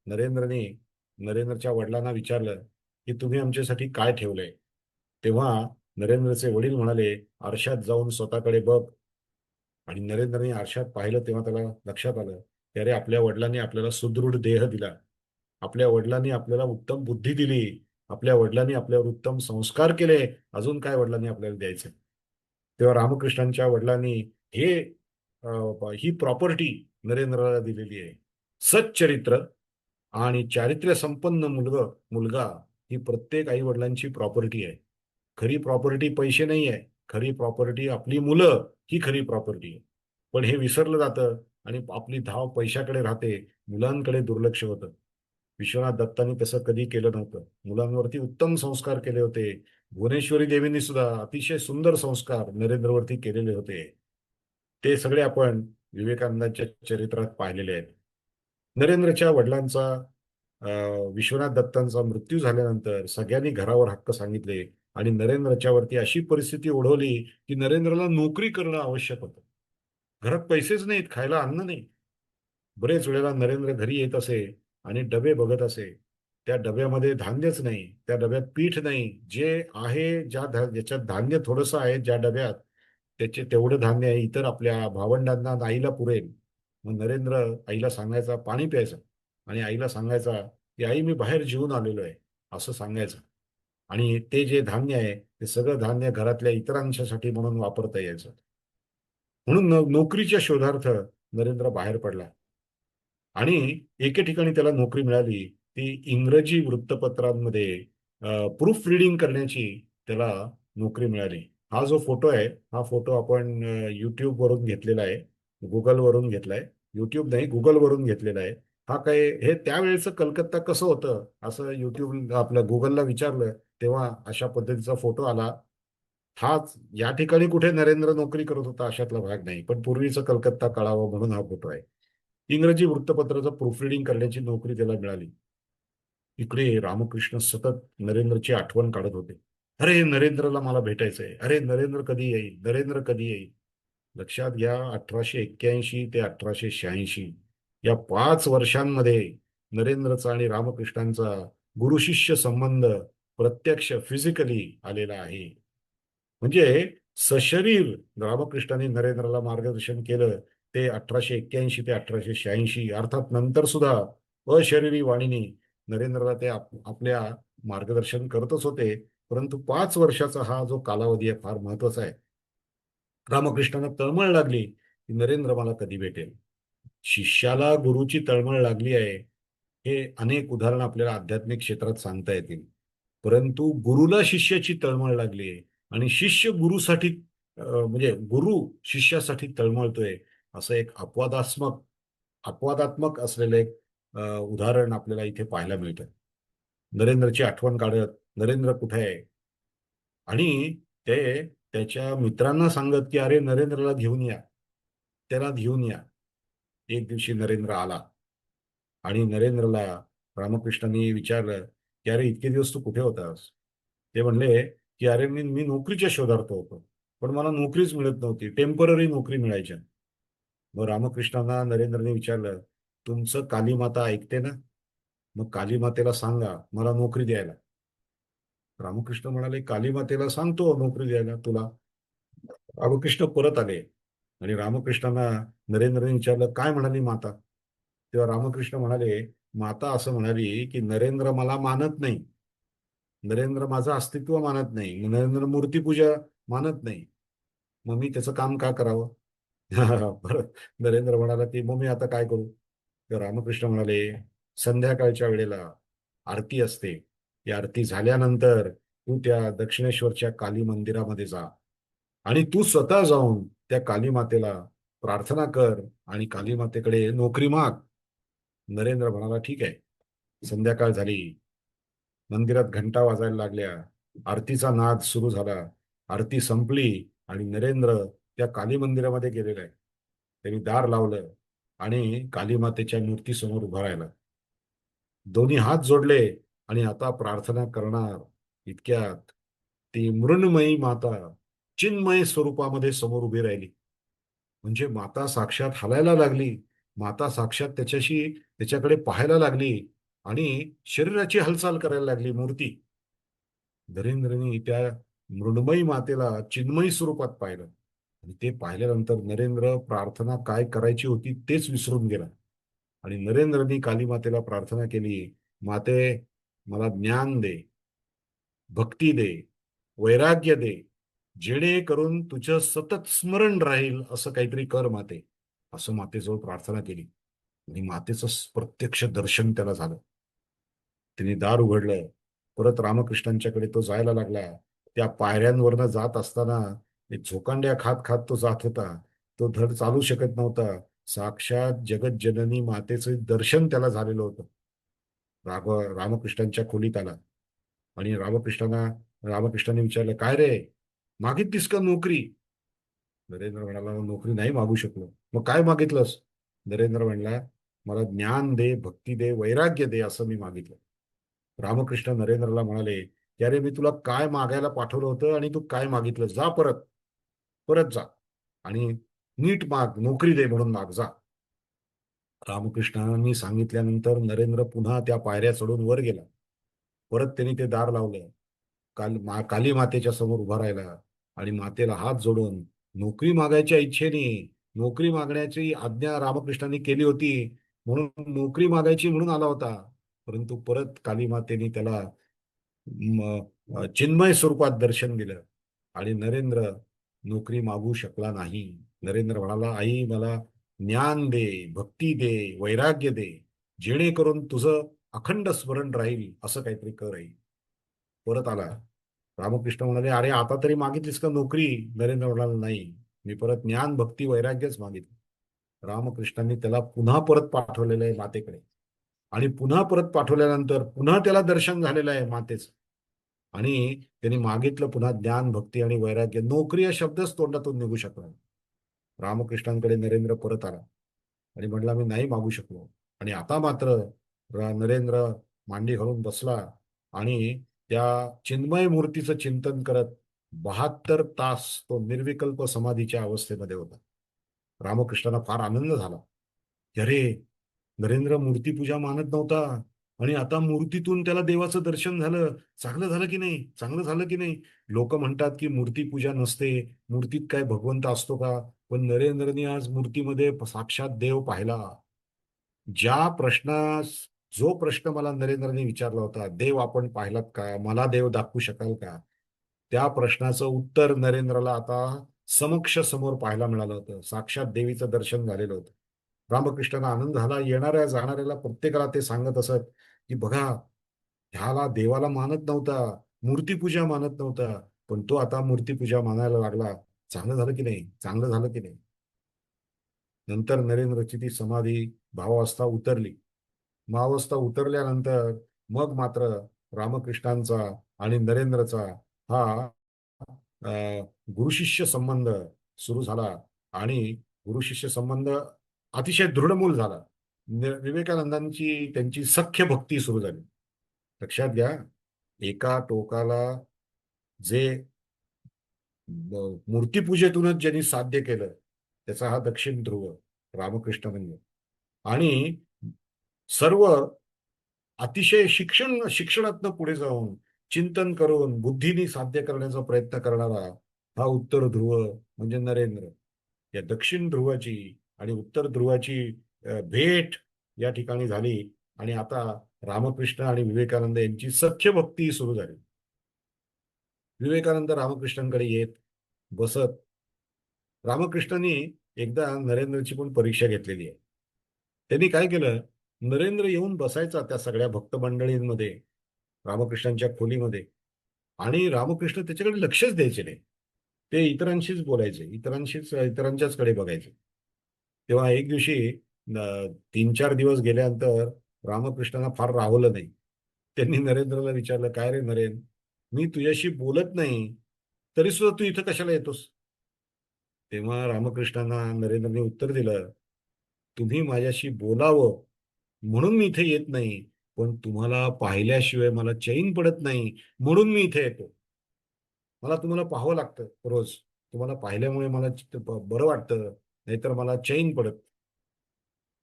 नरेंद्रने नरेंद्रच्या वडिलांना विचारलं की तुम्ही आमच्यासाठी काय ठेवलंय. तेव्हा नरेंद्रचे वडील म्हणाले, आरशात जाऊन स्वतःकडे बघ. आणि नरेंद्रने आरशात पाहिलं तेव्हा त्याला लक्षात आलं की अरे, आपल्या वडिलांनी आपल्याला सुदृढ देह दिला, आपल्या वडिलांनी आपल्याला उत्तम बुद्धी दिली, आपल्या वडिलांनी आपल्यावर उत्तम संस्कार केले, अजून काय वडिलांनी आपल्याला द्यायचं. तेव्हा रामकृष्णांच्या वडिलांनी हे ही प्रॉपर्टी नरेंद्राला दिलेली आहे. सच्चरित्र आणि चारित्र्य संपन्न मुलगा मुलगा ही प्रत्येक आई वडिलांची प्रॉपर्टी आहे. खरी प्रॉपर्टी पैसे नाही आहे, खरी प्रॉपर्टी आपली मुलं, ही खरी प्रॉपर्टी आहे. पण हे विसरलं जातं आणि आपली धाव पैशाकडे राहते, मुलांकडे दुर्लक्ष होतं. विश्वनाथ दत्तांनी तसं कधी केलं नव्हतं. मुलांवरती उत्तम संस्कार केले होते. भुवनेश्वरी देवींनी सुद्धा अतिशय सुंदर संस्कार नरेंद्रवरती केलेले होते. ते सगळे आपण विवेकानंदांच्या चरित्रात पाहिलेले आहेत. नरेंद्रच्या वडिलांचा विश्वनाथ दत्तांचा मृत्यू झाल्यानंतर सगळ्यांनी घरावर हक्क सांगितले आणि नरेंद्रच्या वरती अशी परिस्थिती ओढवली की नरेंद्रला नोकरी करणं आवश्यक होतं. घरात पैसेच नाहीत, खायला अन्न नाही. बरेच वेळेला नरेंद्र घरी येत असे आणि डबे बघत असे. त्या डब्यामध्ये धान्यच नाही, त्या डब्यात पीठ नाही. जे आहे, ज्याच्यात धान्य थोडंसं आहे, ज्या डब्यात त्याचे तेवढं धान्य आहे, इतर आपल्या भावंडांना, आईला पुरेल. मग नरेंद्र आईला सांगायचा पाणी प्यायचं आणि आईला सांगायचा की आई, मी बाहेर जेवून आलेलो आहे, असं सांगायचं. आणि ते जे धान्य आहे, ते सगळं धान्य घरातल्या इतरांच्यासाठी म्हणून वापरता यायचं. म्हणून नोकरीच्या शोधार्थ नरेंद्र बाहेर पडला. आणि एके ठिकाणी त्याला नोकरी मिळाली, ती इंग्रजी वृत्तपत्रांमध्ये प्रूफ रिडिंग करण्याची त्याला नोकरी मिळाली. हा जो फोटो आहे, हा फोटो आपण YouTube वरून घेतलेला आहे, Google वरून घेतलाय. YouTube नाही, Google वरून घेतलेला आहे. हा काय, हे त्यावेळेचं कलकत्ता कसं होतं असं YouTube आपल्या Googleला विचारलं, तेव्हा अशा पद्धतीचा फोटो आला. हाच या ठिकाणी कुठे नरेंद्र नोकरी करत होता अशातला भाग नाही, पण पूर्वीचं कलकत्ता कळावं म्हणून हा फोटो आहे. इंग्रजी वृत्तपत्राचं प्रूफ रिडिंग करण्याची नोकरी त्याला मिळाली. इकडे रामकृष्ण सतत नरेंद्रची आठवण काढत होते. अरे नरेंद्रला मला भेटायचंय, अरे नरेंद्र कधी येईल, नरेंद्र कधी येईल. लक्षात घ्या, 1881 ते 1886 या 5 वर्षांमध्ये नरेंद्रचा आणि रामकृष्णांचा गुरु शिष्य संबंध प्रत्यक्ष फिजिकली आलेला आहे. म्हणजे सशरीर रामकृष्णांनी नरेंद्रला मार्गदर्शन केलं ते 1881 ते 1886, अर्थात नंतर सुद्धा अशरीरी वाणीने नरेंद्रला ते आपल्या मार्गदर्शन करतच होते. परंतु 5 वर्षाचा हा जो कालावधी आहे फार महत्वाचा आहे. रामकृष्णांना तळमळ लागली की नरेंद्र मला कधी भेटेल. शिष्याला गुरुची तळमळ लागली आहे, हे अनेक उदाहरण आपल्याला आध्यात्मिक क्षेत्रात सांगता येतील. परंतु गुरुला शिष्याची तळमळ लागली आहे आणि शिष्य गुरुसाठी म्हणजे गुरु शिष्यासाठी तळमळतोय, असं एक अपवादात्मक असलेलं एक उदाहरण आपल्याला इथे पाहायला मिळतं. नरेंद्रची आठवण काढत नरेंद्र कुठे आहे, आणि ते त्याच्या मित्रांना सांगत की अरे नरेंद्रला घेऊन या, त्याला घेऊन या. एक दिवशी नरेंद्र आला आणि नरेंद्रला रामकृष्णांनी विचारलं की अरे इतके दिवस तू कुठे होतास. ते म्हणले की अरे मी मी नोकरीच्या शोधार्थ होतो, पण मला नोकरीच मिळत नव्हती, टेम्पररी नोकरी मिळायच्या. मग रामकृष्णांना नरेंद्रने विचारलं, तुमचं कालीमाता ऐकते ना, मग कालीमातेला सांगा मला नोकरी द्यायला. रामकृष्ण म्हणाले कालीमातेला सांगतो नोकरी द्यायला तुला. रामकृष्ण परत आले आणि रामकृष्णांना नरेंद्रने विचारलं काय म्हणाली माता. तेव्हा रामकृष्ण म्हणाले, माता असं म्हणाली की नरेंद्र मला मानत नाही, नरेंद्र माझं अस्तित्व मानत नाही, नरेंद्र मूर्तीपूजा मानत नाही, मग मी त्याचं काम का करावं. परत नरेंद्र म्हणाला की मग मी आता काय करू. तर रामकृष्ण म्हणाले, संध्याकाळच्या वेळेला आरती असते, ती आरती झाल्यानंतर तू त्या दक्षिणेश्वरच्या काली मंदिरामध्ये जा आणि तू स्वतः जाऊन त्या काली मातेला प्रार्थना कर आणि काली मातेकडे नोकरी माग. नरेंद्र म्हणाला ठीक आहे. संध्याकाळ झाली, मंदिरात घंटा वाजायला लागल्या, आरतीचा नाद सुरू झाला, आरती संपली आणि नरेंद्र त्या काली मंदिरामध्ये गेलेला आहे. त्यांनी दार लावलं आणि काली मातेच्या मूर्तीसमोर उभा राहिला, दोन्ही हात जोडले आणि आता प्रार्थना करणार. इतक्यात ती मृण्मयी माता चिन्मय स्वरूपामध्ये समोर उभी राहिली. म्हणजे माता साक्षात हलायला लागली, माता साक्षात त्याच्याकडे पाहायला लागली आणि शरीराची हालचाल करायला लागली मूर्ती. नरेंद्रने त्या मृण्मयी मातेला चिन्मयी स्वरूपात पाहिलं आणि ते पाहिल्यानंतर नरेंद्र प्रार्थना काय करायची होती तेच विसरून गेला आणि नरेंद्रनी काली मातेला प्रार्थना केली, माते मला ज्ञान दे, भक्ती दे, वैराग्य दे, जेणेकरून तुझं सतत स्मरण राहील असं काहीतरी कर माते. असं मातेजवळ प्रार्थना केली आणि मातेचं प्रत्यक्ष दर्शन त्याला झालं. तिने दार उघडलं. परत रामकृष्णांच्याकडे तो जायला लागला. त्या पायऱ्यांवरनं जात असताना एक झोकांड्या खात खात तो जात होता. तो धड चालू शकत नव्हता. साक्षात जगज्जननी मातेचं दर्शन त्याला झालेलं होतं. रामकृष्णांच्या खोलीत आला आणि रामकृष्णाने विचारलं काय रे, मागितलीस का नोकरी. नरेंद्र म्हणाला नोकरी नाही मागू शकलो. मग काय मागितलंस. नरेंद्र म्हणला मला ज्ञान दे, भक्ती दे, वैराग्य दे असं मी मागितलं. रामकृष्ण नरेंद्रला म्हणाले की अरे मी तुला काय मागायला पाठवलं होतं आणि तू काय मागितलं, जा परत, परत जा आणि नीट माग, नोकरी दे म्हणून माग जा. रामकृष्णांनी सांगितल्यानंतर नरेंद्र पुन्हा त्या पायऱ्या चढून वर गेला. परत त्यांनी ते दार लावलं. काली मातेच्या समोर उभा राहिला आणि मातेला हात जोडून नोकरी मागायच्या इच्छेने, नोकरी मागण्याची आज्ञा रामकृष्णांनी केली होती म्हणून नोकरी मागायची म्हणून आला होता. परंतु परत काली मातेने त्याला चिन्मय स्वरूपात दर्शन दिलं आणि नरेंद्र नोकरी मागू शकला नाही. नरेंद्र म्हणाला आई मला ज्ञान दे, भक्ती दे, वैराग्य दे, जेणेकरून तुझं अखंड स्मरण राहील असं काहीतरी कर आई. परत आला. रामकृष्ण म्हणाले अरे आता तरी मागितलीस का नोकरी. नरेंद्र म्हणाला नाही, मी परत ज्ञान भक्ती वैराग्यच मागितलं. रामकृष्णांनी त्याला पुन्हा परत पाठवलेलं आहे मातेकडे आणि पुन्हा परत पाठवल्यानंतर पुन्हा त्याला दर्शन झालेलं आहे मातेचं आणि त्यांनी मागितलं पुन्हा ज्ञान भक्ती आणि वैराग्य. नोकरी हा शब्दच तोंडातून निघू शकला नाही. रामकृष्णांकडे नरेंद्र परत आला आणि म्हटला मी नाही मागू शकलो आणि आता मात्र नरेंद्र मांडी घालून बसला आणि त्या चिन्मय मूर्तीचं चिंतन करत 72 तास तो निर्विकल्प समाधीच्या अवस्थेमध्ये होता. रामकृष्णाला फार आनंद झाला की अरे, नरेंद्र मूर्तीपूजा मानत नव्हता आणि आता मूर्तीतून त्याला देवाचं दर्शन झालं. चांगलं झालं की नाही, चांगलं झालं की नाही. लोक म्हणतात की मूर्तीपूजा नसते, मूर्तीत काय भगवंत असतो का? पण नरेंद्रने आज मूर्तीमध्ये साक्षात देव पाहिला. ज्या प्रश्नास जो प्रश्न मला नरेंद्रने विचारला होता, देव आपण पाहिलात का, मला देव दाखवू शकाल का, त्या प्रश्नाचं उत्तर नरेंद्रला आता समक्ष समोर पाहायला मिळालं होतं. साक्षात देवीचं दर्शन झालेलं होतं. रामकृष्णाला आनंद झाला. येणाऱ्या जाणाऱ्याला प्रत्येकाला ते सांगत असत की बघा, ह्याला देवाला मानत नव्हता, मूर्तीपूजा मानत नव्हता, पण तो आता मूर्तीपूजा मानायला लागला. चांगलं झालं की नाही, चांगलं झालं की नाही. नंतर नरेंद्रची ती समाधी भावावस्था उतरली. भावावस्था उतरल्यानंतर मग मात्र रामकृष्णांचा आणि नरेंद्रचा हा गुरुशिष्य संबंध सुरू झाला आणि गुरुशिष्य संबंध अतिशय दृढमूल झाला. विवेकानंदांची त्यांची सख्य भक्ती सुरू झाली. लक्षात घ्या, एका टोकाला जे मूर्तीपूजेतूनच ज्यांनी साध्य केलं त्याचा हा दक्षिण ध्रुव रामकृष्ण म्हणजे, आणि सर्व अतिशय शिक्षणातनं पुढे जाऊन चिंतन करून बुद्धीने साध्य करण्याचा प्रयत्न करणारा हा उत्तर ध्रुव म्हणजे नरेंद्र. या दक्षिण ध्रुवाची आणि उत्तर ध्रुवाची भेट या ठिकाणी झाली आणि आता रामकृष्ण आणि विवेकानंद यांची सख्य भक्ती सुरू झाली. विवेकानंद रामकृष्णांकडे येत बसत. रामकृष्णांनी एकदा नरेंद्रची पण परीक्षा घेतलेली आहे. त्यांनी काय केलं, नरेंद्र येऊन बसायचा त्या सगळ्या भक्त मंडळींमध्ये, रामकृष्णांच्या खोलीमध्ये, आणि रामकृष्ण त्याच्याकडे लक्षच द्यायचे नाही. ते इतरांशीच बोलायचे, इतरांच्याच कडे बघायचे. तेव्हा एक दिवशी 3-4 दिवस गेल्यानंतर रामकृष्णांना फार राहवलं नाही. त्यांनी नरेंद्रला विचारलं, काय रे नरेंद्र, मी तुझ्याशी बोलत नाही तरी सुद्धा तू इथं कशाला येतोस? तेव्हा रामकृष्णांना नरेंद्रने उत्तर दिलं, तुम्ही माझ्याशी बोलावं म्हणून मी इथे येत नाही, पण तुम्हाला पाहिल्याशिवाय मला चैन पडत नाही म्हणून मी इथे येतो. मला तुम्हाला पाहावं लागतं रोज. तुम्हाला पाहिल्यामुळे मला बरं वाटतं, नाहीतर मला चैन पडत.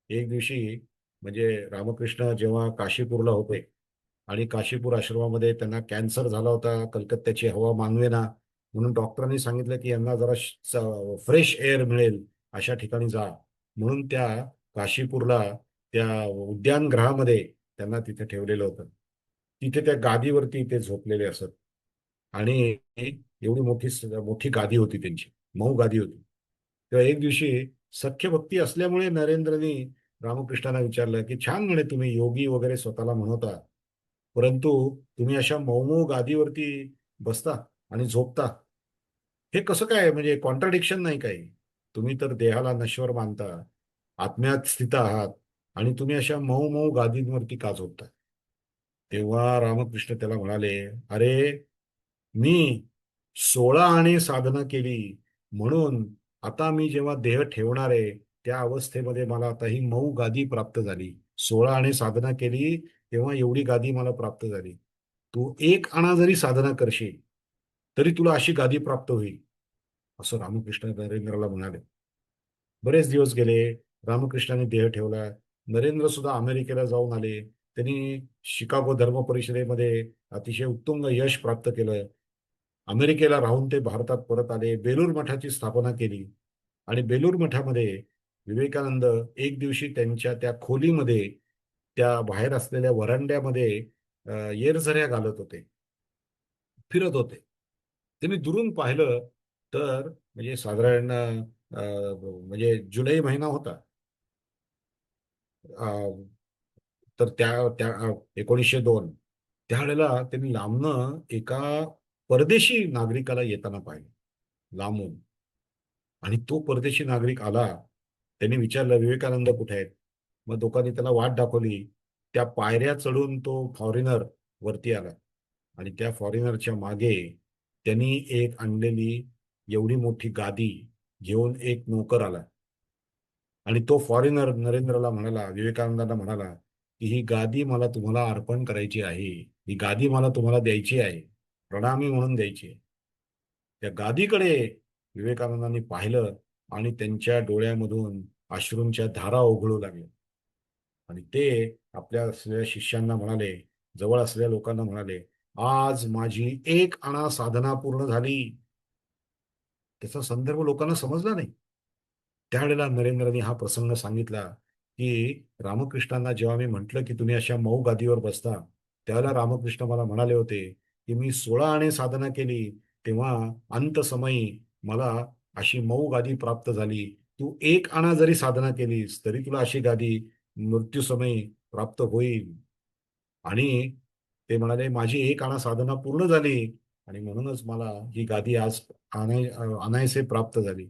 एक दिवशी म्हणजे रामकृष्ण जेव्हा काशीपूरला होते आणि काशीपूर आश्रमामध्ये त्यांना कॅन्सर झाला होता, कलकत्त्याची हवा मानवेना, म्हणून डॉक्टरांनी सांगितलं की यांना जरा फ्रेश एअर मिळेल अशा ठिकाणी जा, म्हणून त्या काशीपूरला त्या उद्यानगृहामध्ये त्यांना तिथे ठेवलेलं होतं. तिथे त्या गादीवरती ते झोपलेले असत आणि एवढी मोठी मोठी गादी होती त्यांची, मऊ गादी होती. तेव्हा एक दिवशी सख्य भक्ती असल्यामुळे नरेंद्रनी रामकृष्णाला विचारलं की छान म्हणे, तुम्ही योगी वगैरे स्वतःला म्हणवता, परंतु तुम्ही अशा मऊ मऊ गादीवरती बसता आणि झोपता, हे कसं काय, म्हणजे कॉन्ट्राडिक्शन नाही काही? तुम्ही तर देहाला नश्वर मानता, आत्म्यात स्थित आहात, आणि तुम्ही अशा मऊ मऊ गादींवरती का झोपता? तेव्हा रामकृष्ण त्याला म्हणाले, अरे, मी 16 आणे साधना केली म्हणून आता मी जेव्हा देह ठेवणार आहे त्या अवस्थेमध्ये मला आता ही मऊ गादी प्राप्त झाली. 16 आणे साधना केली तेव्हा एवढी गादी मला प्राप्त झाली. तू 1 आणा जरी साधना करशील तरी तुला अशी गादी प्राप्त होईल, असं रामकृष्ण नरेंद्रला म्हणाले. बरेच दिवस गेले. रामकृष्णाने देह ठेवला. नरेंद्र सुद्धा अमेरिकेला जाऊन आले. त्यांनी शिकागो धर्म परिषदेमध्ये अतिशय उत्तुंग यश प्राप्त केलं. अमेरिकेला राहून ते भारतात परत आले. बेलूर मठाची स्थापना केली आणि बेलूर मठामध्ये विवेकानंद एक दिवशी त्यांच्या त्या खोलीमध्ये, त्या बाहेर असलेल्या वरांड्यामध्ये येरझऱ्या घालत होते, फिरत होते. त्यांनी दुरून पाहिलं तर म्हणजे साधारण म्हणजे जुलै महिना होता. अ, तर त्या त्या 1902 त्यावेळेला त्यांनी लांबनं एका परदेशी नागरिकाला येताना पाहिलं, लांबून. आणि तो परदेशी नागरिक आला. त्यांनी विचारलं, विवेकानंद कुठे आहेत? मग लोकांनी त्याला वाट दाखवली. त्या पायऱ्या चढून तो फॉरेनर वरती आला आणि त्या फॉरेनरच्या मागे त्यांनी एक आणलेली एवढी मोठी गादी घेऊन एक नोकर आला आणि तो फॉरेनर नरेंद्रला म्हणाला, विवेकानंदांना म्हणाला, की ही गादी मला तुम्हाला अर्पण करायची आहे, ही गादी मला तुम्हाला द्यायची आहे, प्रणामी म्हणून द्यायची आहे. त्या गादीकडे विवेकानंदांनी पाहिलं आणि त्यांच्या डोळ्यामधून अश्रूंच्या धारा ओघळू लागल्या. आणि ते आपल्या असलेल्या शिष्यांना म्हणाले, जवळ असलेल्या लोकांना म्हणाले, आज माझी एक आणा साधना पूर्ण झाली. त्याचा संदर्भ लोकांना समजला नाही. त्यावेळेला नरेंद्रनी हा प्रसंग सांगितला, की रामकृष्णांना जेव्हा मी म्हटलं, की तुम्ही अशा मऊ गादीवर बसता, त्यावेळेला रामकृष्ण मला म्हणाले होते, की मी 16 आणे साधना केली, तेव्हा अंतसमयी मला अशी मऊ गादी प्राप्त झाली. तू एक आणा जरी साधना केलीस, तरी तुला अशी गादी मृत्यूसमयी प्राप्त होईल. आणि ते म्हणाले, माझी एक आणा साधना पूर्ण झाली आणि म्हणूनच मला ही गादी आज अनायसे प्राप्त झाली.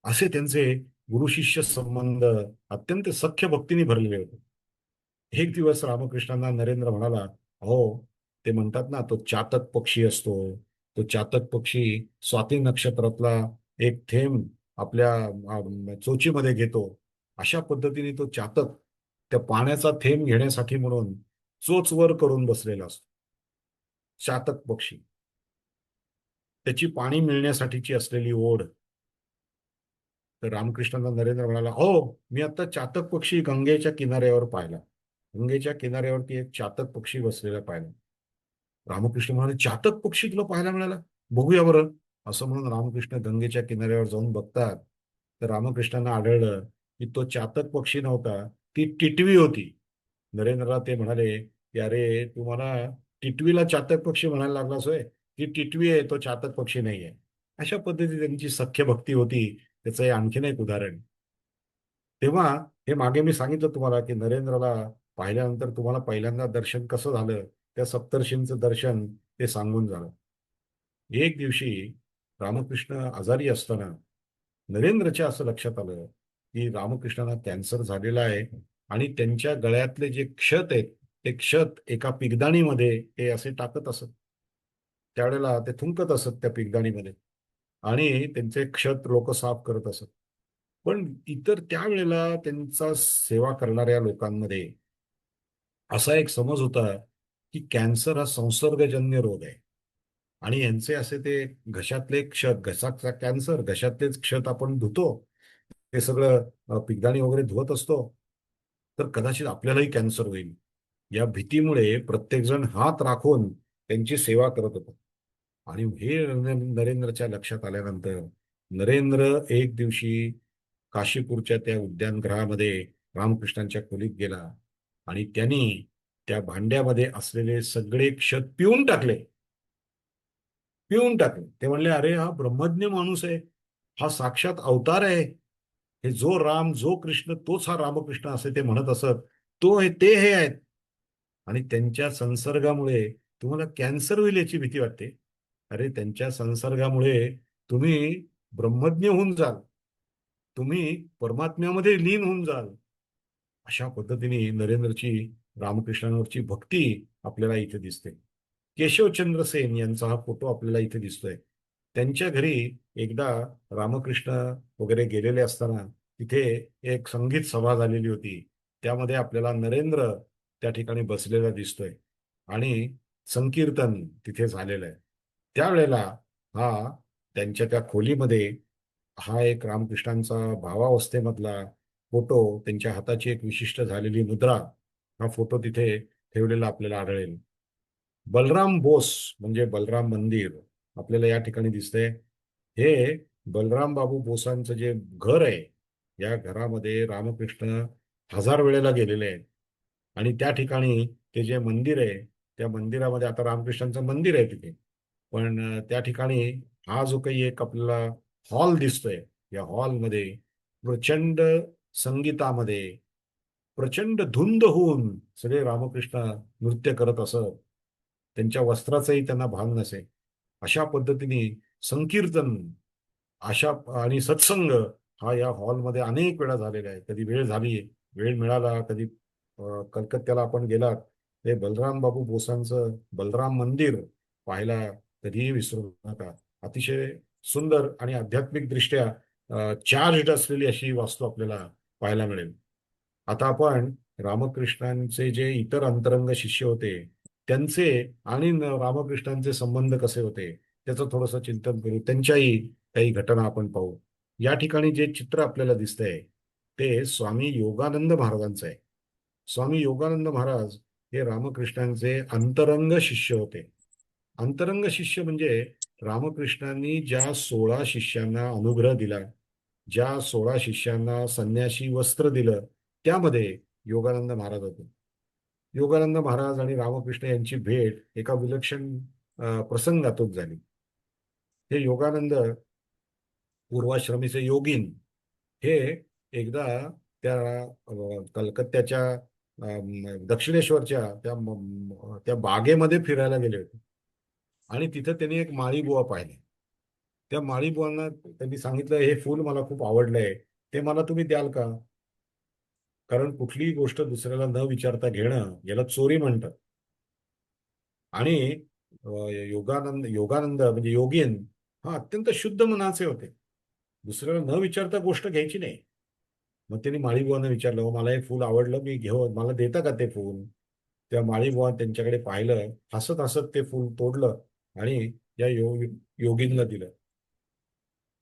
असे त्यांचे गुरु शिष्य संबंध अत्यंत सख्य भक्तीने भरलेले होते. एक दिवस रामकृष्णांना नरेंद्र म्हणाला, अहो, ते म्हणतात ना, तो चातक पक्षी असतो, तो चातक पक्षी स्वाती नक्षत्रातला एक थेंब आपल्या चोचीमध्ये घेतो. अशा पद्धतीने तो चातक त्या पाण्याचा थेंब घेण्यासाठी म्हणून चोच वर करून बसलेला असतो. चातक पक्षी, त्याची पाणी मिळण्यासाठीची असलेली ओढ. तर रामकृष्णांना नरेंद्र म्हणाला, हो, मी आता चातक पक्षी गंगेच्या किनाऱ्यावर पाहिला. गंगेच्या किनाऱ्यावरती एक चातक पक्षी बसलेला पाहिला. रामकृष्ण म्हणाले, चातक पक्षी तुला पाहायला मिळाला? बघूया बरं. असं म्हणून रामकृष्ण गंगेच्या किनाऱ्यावर जाऊन बघतात, तर रामकृष्णांना आढळलं की तो चातक पक्षी नव्हता, ती टिटवी होती. नरेंद्रला ते म्हणाले, की अरे, तू मला टिटवीला चातक पक्षी म्हणायला लागलास होय? ती टिटवी आहे, तो चातक पक्षी नाही आहे. अशा पद्धतीने त्यांची सख्य भक्ती होती. त्याचं हे आणखीन एक उदाहरण. तेव्हा हे मागे मी सांगितलं तुम्हाला, की नरेंद्रला पाहिल्यानंतर तुम्हाला पहिल्यांदा दर्शन कसं झालं, त्या सप्तर्षींचं दर्शन ते सांगून झालं. एक दिवशी रामकृष्ण आजारी असताना नरेंद्रच्या असं लक्षात आलं, की रामकृष्णांना कॅन्सर झालेला आहे आणि त्यांच्या गळ्यातले जे क्षत आहेत, ते क्षत एका पिगदाणीमध्ये ते असे टाकत असत. त्यावेळेला ते थुंकत असत त्या पिगदाणीमध्ये आणि त्यांचे क्षत लोक साफ करत असत. पण इतर त्यावेळेला त्यांचा सेवा करणाऱ्या लोकांमध्ये असा एक समज होता, की कॅन्सर हा संसर्गजन्य रोग आहे आणि यांचे असे ते घशातले क्षत, घशाचा कॅन्सर, घशातलेच क्षत आपण धुतो, ते सगळं पिगदाणी वगैरे धुवत असतो, तर कदाचित आपल्यालाही कॅन्सर होईल. या भीतीमुळे प्रत्येकजण हात राखून त्यांची सेवा करत होता. आणि हे नरेंद्रच्या लक्षात आल्यानंतर नरेंद्र एक दिवशी काशीपूरच्या त्या उद्यानगृहामध्ये रामकृष्णांच्या खोलीत गेला आणि त्यांनी त्या भांड्यामध्ये असलेले सगळे क्षत पिऊन टाकले. पिऊन टाकले. ते म्हणले, अरे, हा ब्रह्मज्ञ माणूस आहे, हा साक्षात अवतार आहे. हे जो राम, जो कृष्ण, तोच हा रामकृष्ण असे ते म्हणत असत. तो हे, ते हे आहेत. आणि त्यांच्या संसर्गामुळे तुम्हाला कॅन्सर होईल याची भीती वाटते. अरे, त्यांच्या संसर्गामुळे तुम्ही ब्रह्मज्ञ होऊन जाल, तुम्ही परमात्म्यामध्ये लीन होऊन जाल. अशा पद्धतीने नरेंद्रची रामकृष्णांवरची भक्ती आपल्याला इथे दिसते. केशवचंद्र सेन यांचा हा फोटो आपल्याला इथे दिसतोय. त्यांच्या घरी एकदा रामकृष्ण वगैरे गेलेले असताना तिथे एक संगीत सभा झालेली होती. त्यामध्ये आपल्याला नरेंद्र त्या ठिकाणी बसलेला दिसतोय आणि संकीर्तन तिथे झालेलं आहे. त्यावेळेला हा त्यांच्या त्या खोलीमध्ये हा एक रामकृष्णांचा भावावस्थेमधला फोटो, त्यांच्या हाताची एक विशिष्ट झालेली मुद्रा, हा फोटो तिथे ठेवलेला आपल्याला आढळेल. बलराम बोस म्हणजे बलराम मंदिर आपल्याला या ठिकाणी दिसतंय. हे बलराम बाबू बोसांचं जे घर आहे, या घरामध्ये रामकृष्ण हजार वेळेला गेलेले आहेत. आणि त्या ठिकाणी ते जे मंदिर आहे, त्या मंदिरामध्ये आता रामकृष्णांचं मंदिर आहे तिथे. पण त्या ठिकाणी हा जो काही एक आपल्याला हॉल दिसतोय, या हॉलमध्ये प्रचंड संगीतामध्ये प्रचंड धुंद होऊन सगळे रामकृष्ण नृत्य करत असत. त्यांच्या वस्त्राचंही त्यांना भान नसे. अशा पद्धतीने संकीर्तन, अशा आणि सत्संग हा या हॉलमध्ये अनेक वेळा झालेला आहे. कधी वेळ झाली, वेळ मिळाला, कधी कलकत्त्याला आपण गेलात, ते बलराम बाबू बोसांचं बलराम मंदिर पाहायला कधीही विसरू नका. अतिशय सुंदर आणि आध्यात्मिक दृष्ट्या चार्जड असलेली अशी वास्तू आपल्याला पाहायला मिळेल. आता आपण रामकृष्णांचे जे इतर अंतरंग शिष्य होते त्यांचे आणि रामकृष्णांचे संबंध कसे होते त्याचं थोडंसं चिंतन करू. त्यांच्याही काही घटना आपण पाहू. या ठिकाणी जे चित्र आपल्याला दिसतंय ते स्वामी योगानंद महाराजांचं आहे. स्वामी योगानंद महाराज हे रामकृष्णांचे अंतरंग शिष्य होते. अंतरंग शिष्य म्हणजे रामकृष्णांनी ज्या 16 शिष्यांना अनुग्रह दिला, ज्या 16 शिष्यांना संन्याशी वस्त्र दिलं, त्यामध्ये योगानंद महाराज होते. योगानंद महाराज आणि रामकृष्ण यांची भेट एका विलक्षण प्रसंगातच झाली. हे योगानंद पूर्वाश्रमीचे योगीन हे एकदा त्या कलकत्त्याच्या दक्षिणेश्वरच्या त्या बागेमध्ये फिरायला गेले होते आणि तिथं त्यांनी एक माळीबुवा पाहिले. त्या माळीबुवांना त्यांनी सांगितलं, हे फूल मला खूप आवडलंय, ते मला तुम्ही द्याल का? कारण कुठलीही गोष्ट दुसऱ्याला न विचारता घेणं याला चोरी म्हणतात. आणि योगानंद योगानंद म्हणजे योगीन हा अत्यंत शुद्ध मनाचे होते. दुसऱ्याला न विचारता गोष्ट घ्यायची नाही. मग त्यांनी माळीबुवांना विचारलं, "हो, मला हे फूल आवडलं, मी घेऊ, मला देता का ते फूल?" त्या माळीबुवा त्यांच्याकडे पाहिलं, हसत हसत ते फूल तोडलं आणि या योगीनला दिलं.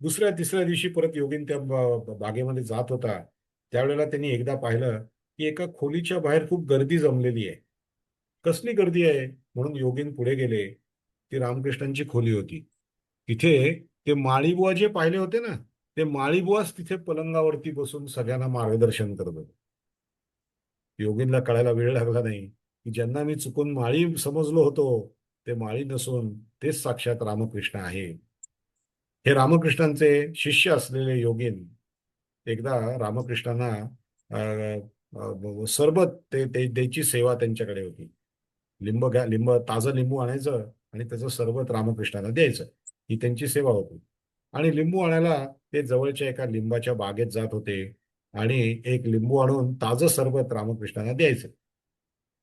दुसऱ्या तिसऱ्या दिवशी परत योगीन त्या बागेमध्ये जात होता. त्यावेळेला त्यांनी एकदा पाहिलं की एका खोलीच्या बाहेर खूप गर्दी जमलेली आहे. कसली गर्दी आहे म्हणून योगीन पुढे गेले. ती रामकृष्णांची खोली होती. तिथे ते माळीबुवा जे पाहिले होते ना, ते माळीबुवाच तिथे पलंगावरती बसून सगळ्यांना मार्गदर्शन करत होते. योगीनला कळायला वेळ लागला नाही की ज्यांना मी चुकून माळी समजलो होतो ते माळी नसून तेच साक्षात रामकृष्ण आहे. हे रामकृष्णांचे शिष्य असलेले योगीन एकदा रामकृष्णांना सरबत त्याची सेवा त्यांच्याकडे होती. ताजं लिंबू आणायचं आणि त्याचं सरबत रामकृष्णांना द्यायचं, ही त्यांची सेवा होती. आणि लिंबू आणायला ते जवळच्या एका लिंबाच्या बागेत जात होते आणि एक लिंबू आणून ताजं सरबत रामकृष्णांना द्यायचं.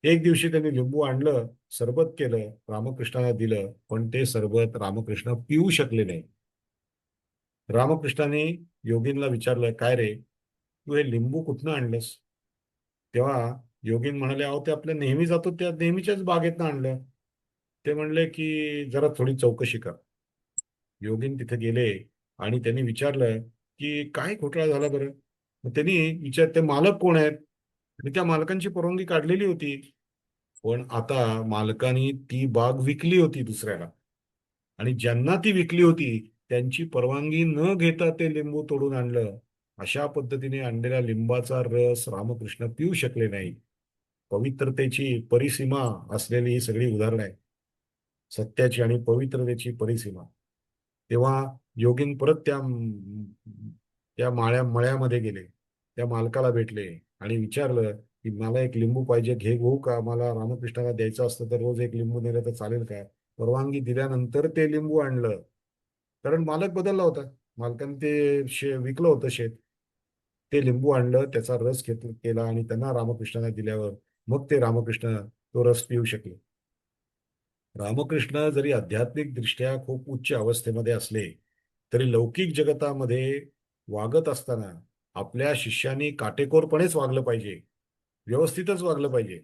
एक दिवशी त्यांनी लिंबू आणलं, सरबत केलं, रामकृष्णांना दिलं, पण ते सरबत रामकृष्ण पिऊ शकले नाही. रामकृष्णाने योगीनला विचारलं, काय रे, तू हे लिंबू कुठनं आणलंस? तेव्हा योगीन म्हणाले, अहो, ते आपल्या नेहमी जातो त्या नेहमीच्याच बागेतनं आणलं. ते म्हणले की जरा थोडी चौकशी कर. योगीन तिथे गेले आणि त्यांनी विचारलं की काय घोटाळा झाला बरं? मग त्यांनी ते मालक कोण आहेत? आणि त्या मालकांची परवानगी काढलेली होती. पण आता मालकाने ती बाग विकली होती दुसऱ्याला. आणि ज्यांना ती विकली होती त्यांची परवानगी न घेता ते लिंबू तोडून आणलं. अशा पद्धतीने आणलेल्या लिंबाचा रस रामकृष्ण पिऊ शकले नाही. पवित्रतेची परिसीमा असलेली ही सगळी उदाहरणं आहेत. सत्याची आणि पवित्रतेची परिसीमा. तेव्हा योगीन परत त्या त्या मळ्यामध्ये गेले. त्या मालकाला भेटले आणि विचारलं की मला एक लिंबू पाहिजे, घेऊ का? मला रामकृष्णाला द्यायचं असतं तर रोज एक लिंबू नेलं तर चालेल का? परवानगी दिल्यानंतर ते लिंबू आणलं. कारण मालक बदलला होता. मालकाने ते विकलं होतं शेत. ते लिंबू आणलं, त्याचा रस केला आणि त्यांना रामकृष्णाला दिल्यावर मग ते रामकृष्ण तो रस पिऊ शकले. रामकृष्ण जरी आध्यात्मिक दृष्ट्या खूप उच्च अवस्थेमध्ये असले तरी लौकिक जगतामध्ये वागत असताना आपल्या शिष्यांनी काटेकोरपणेच वागलं पाहिजे. व्यवस्थितच वागलं पाहिजे.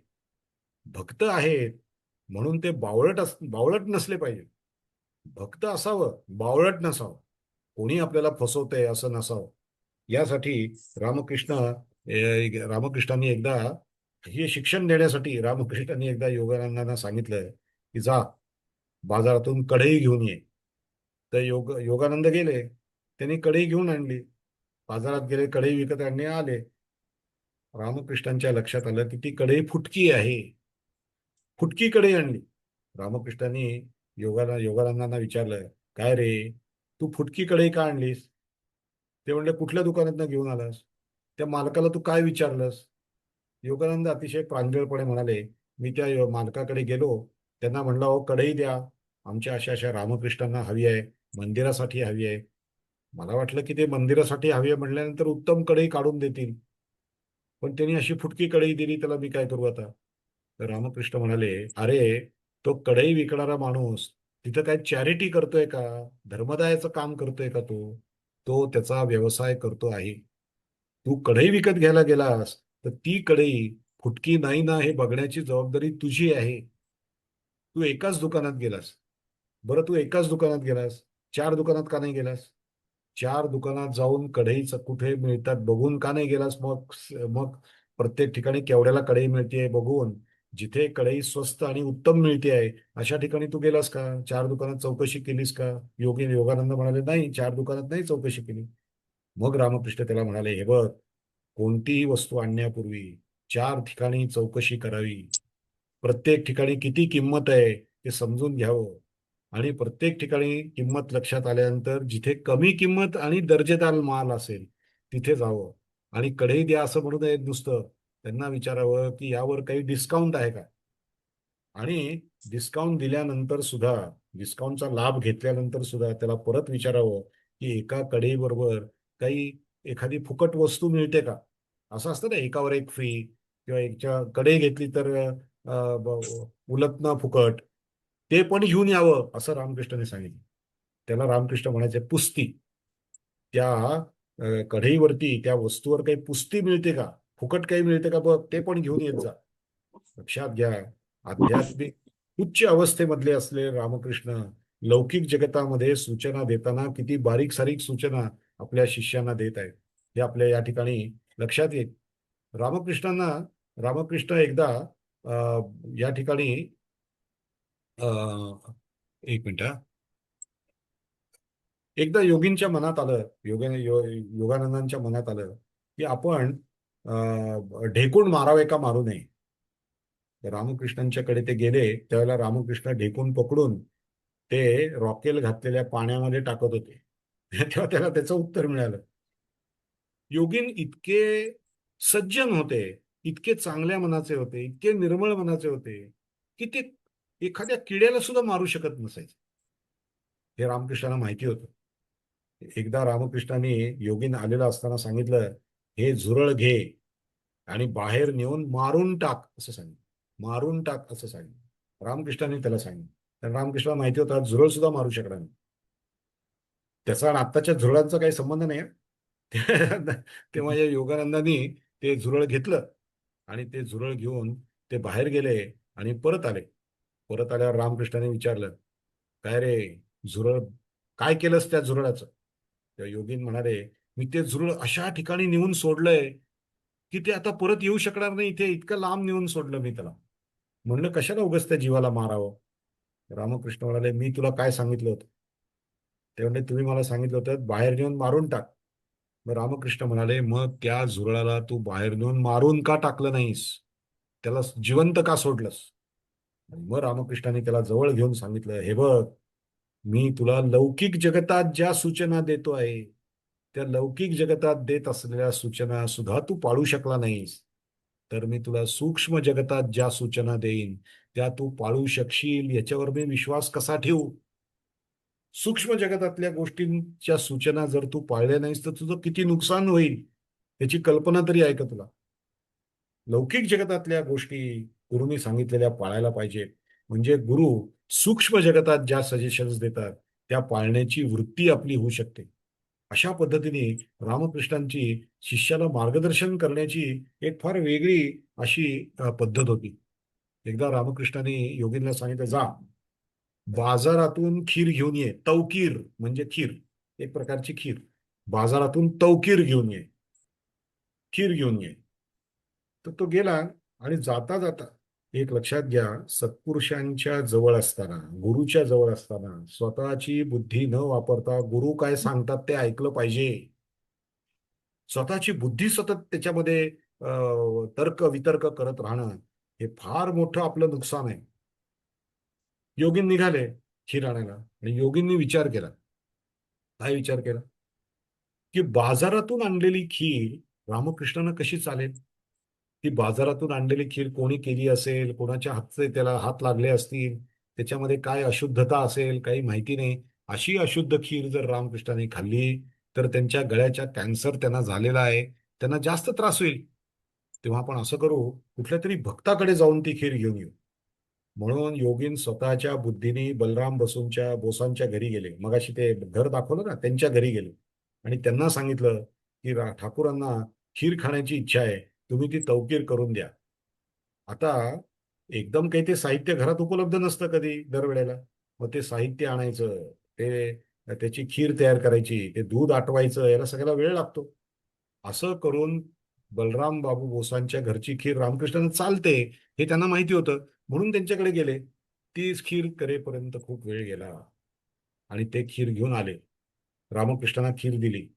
भक्त आहेत म्हणून ते बावळट नसले पाहिजे. भक्त असावं, बावळट नसावं. कोणी आपल्याला फसवतंय असं नसावं. यासाठी रामकृष्ण रामकृष्णांनी एकदा हे शिक्षण देण्यासाठी रामकृष्णांनी एकदा योगानंदांना सांगितलं की जा बाजारातून कढई घेऊन ये. तर योगानंद गेले. त्यांनी कढई घेऊन आणली. बाजारात गेले, कढई विकत आणणे आले. रामकृष्णांच्या लक्षात आलं की ती कढई फुटकी आहे. फुटकी कढई आणली. रामकृष्णांनी योगानंदांना विचारलं, काय रे, तू फुटकी कढई का आणलीस? ते म्हणले, कुठल्या दुकानातनं घेऊन आलास? त्या मालकाला तू काय विचारलंस? योगानंद अतिशय प्रांजळपणे म्हणाले, मी त्या मालकाकडे गेलो, त्यांना म्हणलं, अहो, कढई द्या, आमच्या अशा अशा रामकृष्णांना हवी आहे, मंदिरासाठी हवी आहे. मला वाटलं की ते मंदिरासाठी हवी आहे म्हणल्यानंतर उत्तम कढई काढून देतील. पण त्यांनी अशी फुटकी कढई दिली, त्याला मी काय करू आता? तर रामकृष्ण म्हणाले, अरे, तो कढई विकणारा माणूस तिथं काय चॅरिटी करतोय का? धर्मदायाचं काम करतोय का तो? तो त्याचा व्यवसाय करतो आहे. तू कढई विकत घ्यायला गेलास तर ती कढई फुटकी नाही ना हे बघण्याची जबाबदारी तुझी आहे. तू एकाच दुकानात गेलास. बरं, तू एकाच दुकानात गेलास, 4 दुकानात का नाही गेलास? 4 दुकानात जाऊन कढईच कुठे मिळतात बघून का नाही गेलास? मग प्रत्येक ठिकाणी केवढ्याला कढई मिळते बघून, जिथे कढई स्वस्त आणि उत्तम मिळते आहे अशा ठिकाणी तू गेलास का? 4 दुकानात चौकशी केलीस का? योगानंद म्हणाले, नाही, 4 दुकानात नाही चौकशी केली. मग रामकृष्ण त्याला म्हणाले, हे बघ, कोणतीही वस्तू आणण्यापूर्वी 4 ठिकाणी चौकशी करावी. प्रत्येक ठिकाणी किती किंमत आहे ते समजून घ्यावं. आणि प्रत्येक ठिकाणी किंमत लक्षात आल्यानंतर जिथे कमी किंमत आणि दर्जेदार माल असेल तिथे जावं. आणि कढई द्या असं म्हणू नये नुसतं. त्यांना विचारावं की यावर काही डिस्काउंट आहे का? आणि डिस्काउंट दिल्यानंतर सुद्धा, डिस्काउंटचा लाभ घेतल्यानंतर सुद्धा त्याला परत विचारावं की एका कढईबरोबर काही एखादी फुकट वस्तू मिळते का? असं असतं ना, एकावर एक फ्री, किंवा एकच्या कढई घेतली तर उलटणं फुकट, ते पण घेऊन यावं असं रामकृष्णाने सांगितलं. त्याला रामकृष्ण म्हणायचे, पुस्ती. त्या कढईवरती त्या वस्तूवर काही पुस्ती मिळते का, फुकट काही मिळते का बघ, ते पण घेऊन येत जा. लक्षात घ्या, आध्यात्मिक उच्च अवस्थेमधले असले रामकृष्ण लौकिक जगतामध्ये सूचना देताना किती बारीक सारीक सूचना आपल्या शिष्यांना देत आहेत हे आपल्या या ठिकाणी लक्षात येईल. रामकृष्णांना रामकृष्ण एकदा या ठिकाणी अ, एक मिनिट हा. एकदा योगींच्या मनात आलं, योगानंदांच्या मनात आलं की आपण ढेकूण मारावे का मारू नये. तर रामकृष्णांच्याकडे ते गेले, त्यावेळेला रामकृष्ण ढेकूण पकडून ते रॉकेल घातलेल्या पाण्यामध्ये टाकत होते. तेव्हा त्याला त्याचं उत्तर मिळालं. योगीन इतके सज्जन होते, इतके चांगल्या मनाचे होते, इतके निर्मळ मनाचे होते की ते एखाद्या किड्याला सुद्धा मारू शकत नसायचे. हे रामकृष्णाला माहिती होतं. एकदा रामकृष्णाने योगीन आलेला असताना सांगितलं, हे झुरळ घे आणि बाहेर नेऊन मारून टाक असं सांगितलं. मारून टाक असं सांगितलं रामकृष्णाने त्याला सांगितलं. कारण रामकृष्णाला माहिती होता झुरळ सुद्धा मारू शकणार नाही. त्याचा आणि आत्ताच्या झुरळांचा काही संबंध नाही हं. तेव्हा या योगानंदानी ते झुरळ घेतलं आणि ते झुरळ घेऊन ते बाहेर गेले आणि परत आले. परत आल्यावर रामकृष्णाने विचारलं, काय रे झुरळ, काय केलंस त्या झुरळाचं? त्या योगीन म्हणाले, मी ते झुरळ अशा ठिकाणी नेऊन सोडलंय की ते आता परत येऊ शकणार नाही, इथे इतकं लांब नेऊन सोडलं मी त्याला. म्हणलं कशाला उगाच त्या जीवाला मारावं. रामकृष्ण म्हणाले, मी तुला काय सांगितलं होतं? ते म्हणले, तुम्ही मला सांगितलं होतं बाहेर नेऊन मारून टाक. मग रामकृष्ण म्हणाले, मग त्या झुरळाला तू बाहेर नेऊन मारून का टाकलं नाहीस? त्याला जिवंत का सोडलंस? आणि मग रामकृष्णाने त्याला जवळ घेऊन सांगितलं, हे बघ, मी तुला लौकिक जगतात ज्या सूचना देतो आहे त्या लौकिक जगतात देत असलेल्या सूचना सुद्धा तू पाळू शकला नाहीस, तर मी तुला सूक्ष्म जगतात ज्या सूचना देईन त्या तू पाळू शकशील याच्यावर मी विश्वास कसा ठेवू? सूक्ष्म जगतातल्या गोष्टींच्या सूचना जर तू पाळल्या नाहीस तर तुझं किती नुकसान होईल याची कल्पना तरी आहे का तुला? लौकिक जगतातल्या गोष्टी गुरुनी सांगितलेल्या पाळायला पाहिजे. म्हणजे गुरु सूक्ष्म जगतात ज्या सजेशन्स देतात त्या पाळण्याची वृत्ती आपली होऊ शकते. अशा पद्धतीने रामकृष्णांची शिष्याला मार्गदर्शन करण्याची एक फार वेगळी अशी पद्धत होती. एकदा रामकृष्णाने योगींना सांगितलं, जा बाजारातून खीर घेऊन ये. तवकीर म्हणजे खीर, एक प्रकारची खीर. बाजारातून तवकीर घेऊन ये, खीर घेऊन ये. तर तो गेला आणि जाता जाता, एक लक्षात घ्या, सत्पुरुषांच्या जवळ असताना, गुरुच्या जवळ असताना स्वतःची बुद्धी न वापरता गुरु काय सांगतात ते ऐकलं पाहिजे. स्वतःची बुद्धी सतत त्याच्यामध्ये तर्क वितर्क करत राहणं हे फार मोठं आपलं नुकसान आहे. योगीन निघाले खीर आणायला आणि योगींनी विचार केला. काय विचार केला? की बाजारातून आणलेली खीर रामकृष्णांना कशी चालेल? ती बाजारातून आणलेली खीर कोणी केली असेल, कोणाच्या हातचे त्याला हात लागले असतील, त्याच्यामध्ये काय अशुद्धता असेल काही माहिती नाही. अशी अशुद्ध खीर जर रामकृष्णाने खाल्ली तर त्यांच्या गळ्याच्या कॅन्सर त्यांना झालेला आहे, त्यांना जास्त त्रास होईल. तेव्हा आपण असं करू, कुठल्या तरी भक्ताकडे जाऊन ती खीर घेऊन येऊ. म्हणून योगीन स्वतःच्या बुद्धीने बलराम बोसांच्या घरी गेले. मगाशी ते घर दाखवलं ना, त्यांच्या घरी गेले आणि त्यांना सांगितलं की ठाकूरांना खीर खाण्याची इच्छा आहे, तुम्ही ती तवकीर करून द्या. आता एकदम काही ते साहित्य घरात उपलब्ध नसतं कधी दरवेळेला. मग ते साहित्य आणायचं, ते त्याची खीर तयार करायची, ते दूध आटवायचं, याला सगळ्याला वेळ लागतो. असं करून बलराम बाबू बोसांच्या घरची खीर रामकृष्णांना चालते हे त्यांना माहिती होतं, म्हणून त्यांच्याकडे गेले. तीच खीर करेपर्यंत खूप वेळ गेला आणि ते खीर घेऊन आले. रामकृष्णांना खीर दिली.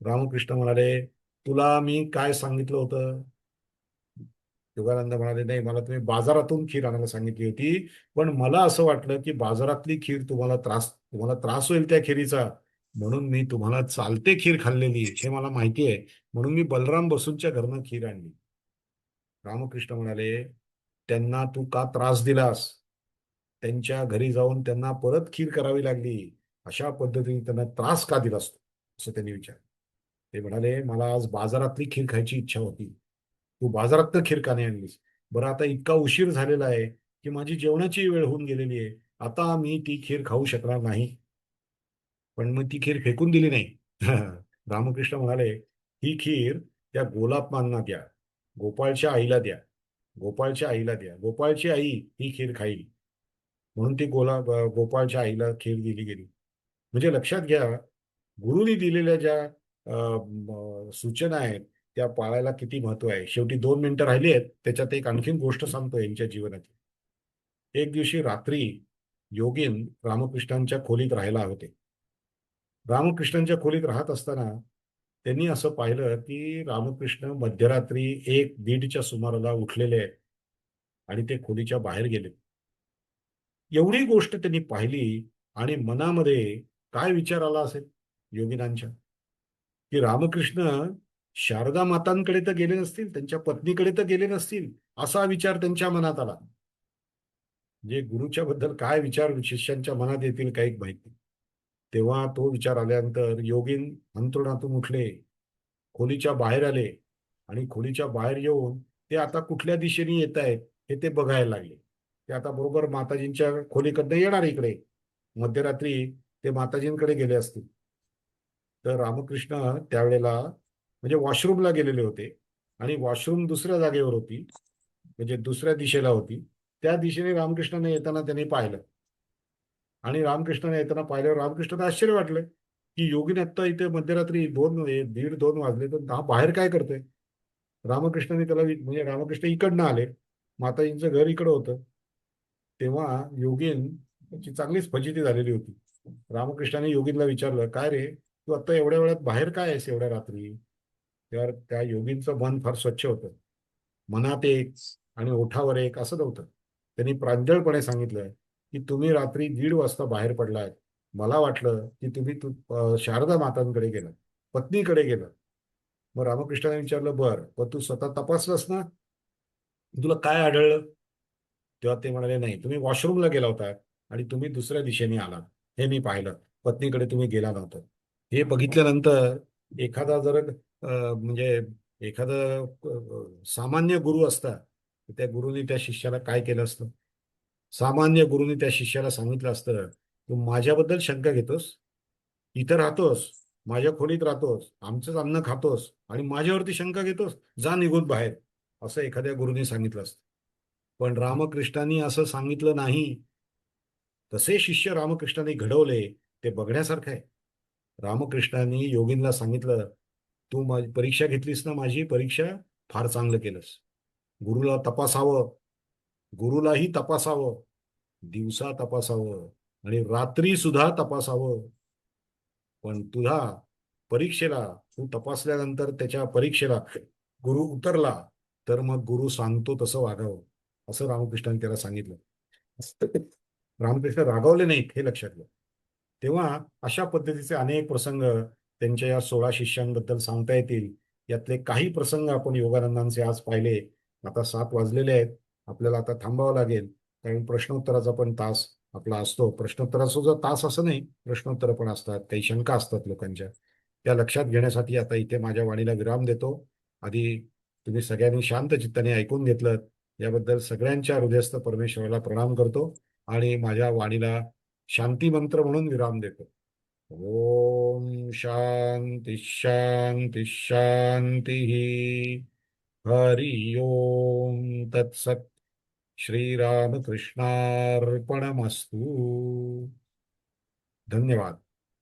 रामकृष्ण म्हणाले, तुला मी काय सांगितलं होतं? योगानंद म्हणाले, नाही, मला तुम्ही बाजारातून खीर आणायला सांगितली होती, पण मला असं वाटलं की बाजारातली खीर तुम्हाला त्रास होईल त्या खिरीचा, म्हणून मी तुम्हाला चालते खीर खाल्लेली हे मला माहिती आहे, म्हणून मी बलराम बसूंच्या घरनं खीर आणली. रामकृष्ण म्हणाले, त्यांना तू का त्रास दिलास? त्यांच्या घरी जाऊन त्यांना परत खीर करावी लागली, अशा पद्धतीने त्यांना त्रास का दिलास तू? असं त्यांनी विचारलं. ते म्हणाले, मला आज बाजारातली खीर खायची इच्छा होती, तू बाजारातनं खीर का नाही आणलीस? बरं, आता इतका उशीर झालेला आहे की माझी जेवणाची वेळ होऊन गेलेली आहे, आता मी ती खीर खाऊ शकणार नाही. पण मग ती खीर फेकून दिली नाही. रामकृष्ण म्हणाले, ही खीर त्या गोलापांना द्या, गोपाळच्या आईला द्या, गोपाळच्या आईला द्या, गोपाळची आई ही खीर खाईल. म्हणून ती गोपाळच्या आईला खीर दिली गेली. म्हणजे लक्षात घ्या, गुरुनी दिलेल्या ज्या सूचना आहेत त्या पाळायला किती महत्व आहे. शेवटी 2 मिनिटं राहिली आहेत, त्याच्यात एक आणखीन गोष्ट सांगतो यांच्या जीवनात. एक दिवशी रात्री योगीन रामकृष्णांच्या खोलीत राहायला होते. रामकृष्णांच्या खोलीत राहत असताना त्यांनी असं पाहिलं की रामकृष्ण मध्यरात्री 1-1:30च्या सुमाराला उठलेले आहेत आणि ते खोलीच्या बाहेर गेले. एवढी गोष्ट त्यांनी पाहिली आणि मनामध्ये काय विचार आला असेल योगिनांच्या, की रामकृष्ण शारदा मातांकडे तर गेले नसतील, त्यांच्या पत्नीकडे तर गेले नसतील, असा विचार त्यांच्या मनात आला. म्हणजे गुरुच्या बद्दल काय विचार शिष्यांच्या मनात येतील काही माहिती. तेव्हा तो विचार आल्यानंतर योगीन अंथरुणातून उठले, खोलीच्या बाहेर आले आणि खोलीच्या बाहेर येऊन ते आता कुठल्या दिशेने येत आहेत हे ते बघायला लागले. ते आता बरोबर माताजींच्या खोलीकडनं येणार इकडे. मध्यरात्री ते माताजींकडे गेले असतील. तर रामकृष्ण त्यावेळेला म्हणजे वॉशरूमला गेलेले होते आणि वॉशरूम दुसऱ्या जागेवर होती, म्हणजे दुसऱ्या दिशेला होती. त्या दिशेने रामकृष्णाने येताना त्यांनी पाहिलं आणि रामकृष्णाने येताना पाहिल्यावर रामकृष्णाला आश्चर्य वाटलं की योगीने आत्ता इथे मध्यरात्री 1:30-2 वाजले, तर हा बाहेर काय करतोय? रामकृष्णाने त्याला म्हणजे रामकृष्ण इकडनं आले, माताजींचं घर इकडं होतं. तेव्हा योगीन ची चांगलीच फजिती झालेली होती. रामकृष्णाने योगीनला विचारलं, काय रे, तू आता एवढ्या वेळात बाहेर काय आहेस एवढ्या रात्री? तर त्या योगींचं मन फार स्वच्छ होतं. मनात एक आणि ओठावर एक असं नव्हतं. त्यांनी प्रांजळपणे सांगितलं की तुम्ही रात्री 1:30 वाजता बाहेर पडलात. मला वाटलं की शारदा मातांकडे गेलात, पत्नीकडे गेलात. मग रामकृष्णाने विचारलं, बर, पण तू स्वतः तपासलंस ना? तुला काय आढळलं? तेव्हा ते म्हणाले, नाही, तुम्ही वॉशरूमला गेला होता आणि तुम्ही दुसऱ्या दिशेने आलात, हे मी पाहिलं. पत्नीकडे तुम्ही गेला नव्हता. हे बघितल्यानंतर एखादा जर म्हणजे एखादा सामान्य गुरु असता तर त्या गुरुनी त्या शिष्याला काय केलं असतं? सामान्य गुरुनी त्या शिष्याला सांगितलं असतं, तू माझ्याबद्दल शंका घेतोस, इथं राहतोस, माझ्या खोलीत राहतोस, आमचंच अन्न खातोस आणि माझ्यावरती शंका घेतोस, जा निघून बाहेर, असं एखाद्या गुरुनी सांगितलं असतं. पण रामकृष्णांनी असं सांगितलं नाही. कसे शिष्य रामकृष्णांनी घडवले ते बघण्यासारखं आहे. रामकृष्णांनी योगींना सांगितलं, तू माझी परीक्षा घेतलीस ना, माझी परीक्षा फार चांगलं केलंस. गुरुला तपासावं, गुरुलाही तपासावं, दिवसा तपासावं आणि रात्री सुद्धा तपासावं. पण तुझा परीक्षेला, तू तपासल्यानंतर त्याच्या परीक्षेला गुरु उतरला तर मग गुरु सांगतो तसं वागावं, असं रामकृष्णाने त्याला सांगितलं. रामकृष्ण रागावले नाहीत हे लक्षात घ्या. तेव्हा अशा पद्धतीचे अनेक प्रसंग त्यांच्या या 16 शिष्यांबद्दल सांगता येतील. यातले काही प्रसंग आपण योगानंदांचे आज पाहिले. आता 7 वाजलेले आहेत, आपल्याला आता थांबावं लागेल, कारण प्रश्नोत्तराचा पण तास आपला असतो. प्रश्नोत्तराचा सुद्धा तास असं नाही, प्रश्नोत्तर पण असतात, काही शंका असतात लोकांच्या, त्या लक्षात घेण्यासाठी आता इथे माझ्या वाणीला विराम देतो. आधी तुम्ही सगळ्यांनी शांत चित्ताने ऐकून घेतलं याबद्दल सगळ्यांच्या हृदयस्थ परमेश्वराला प्रणाम करतो आणि माझ्या वाणीला शांती मंत्र म्हणून विराम देतो. ओम शांती शांती शांती. हरि ओम तत्सत. श्रीरामकृष्णार्पणमस्तु. धन्यवाद.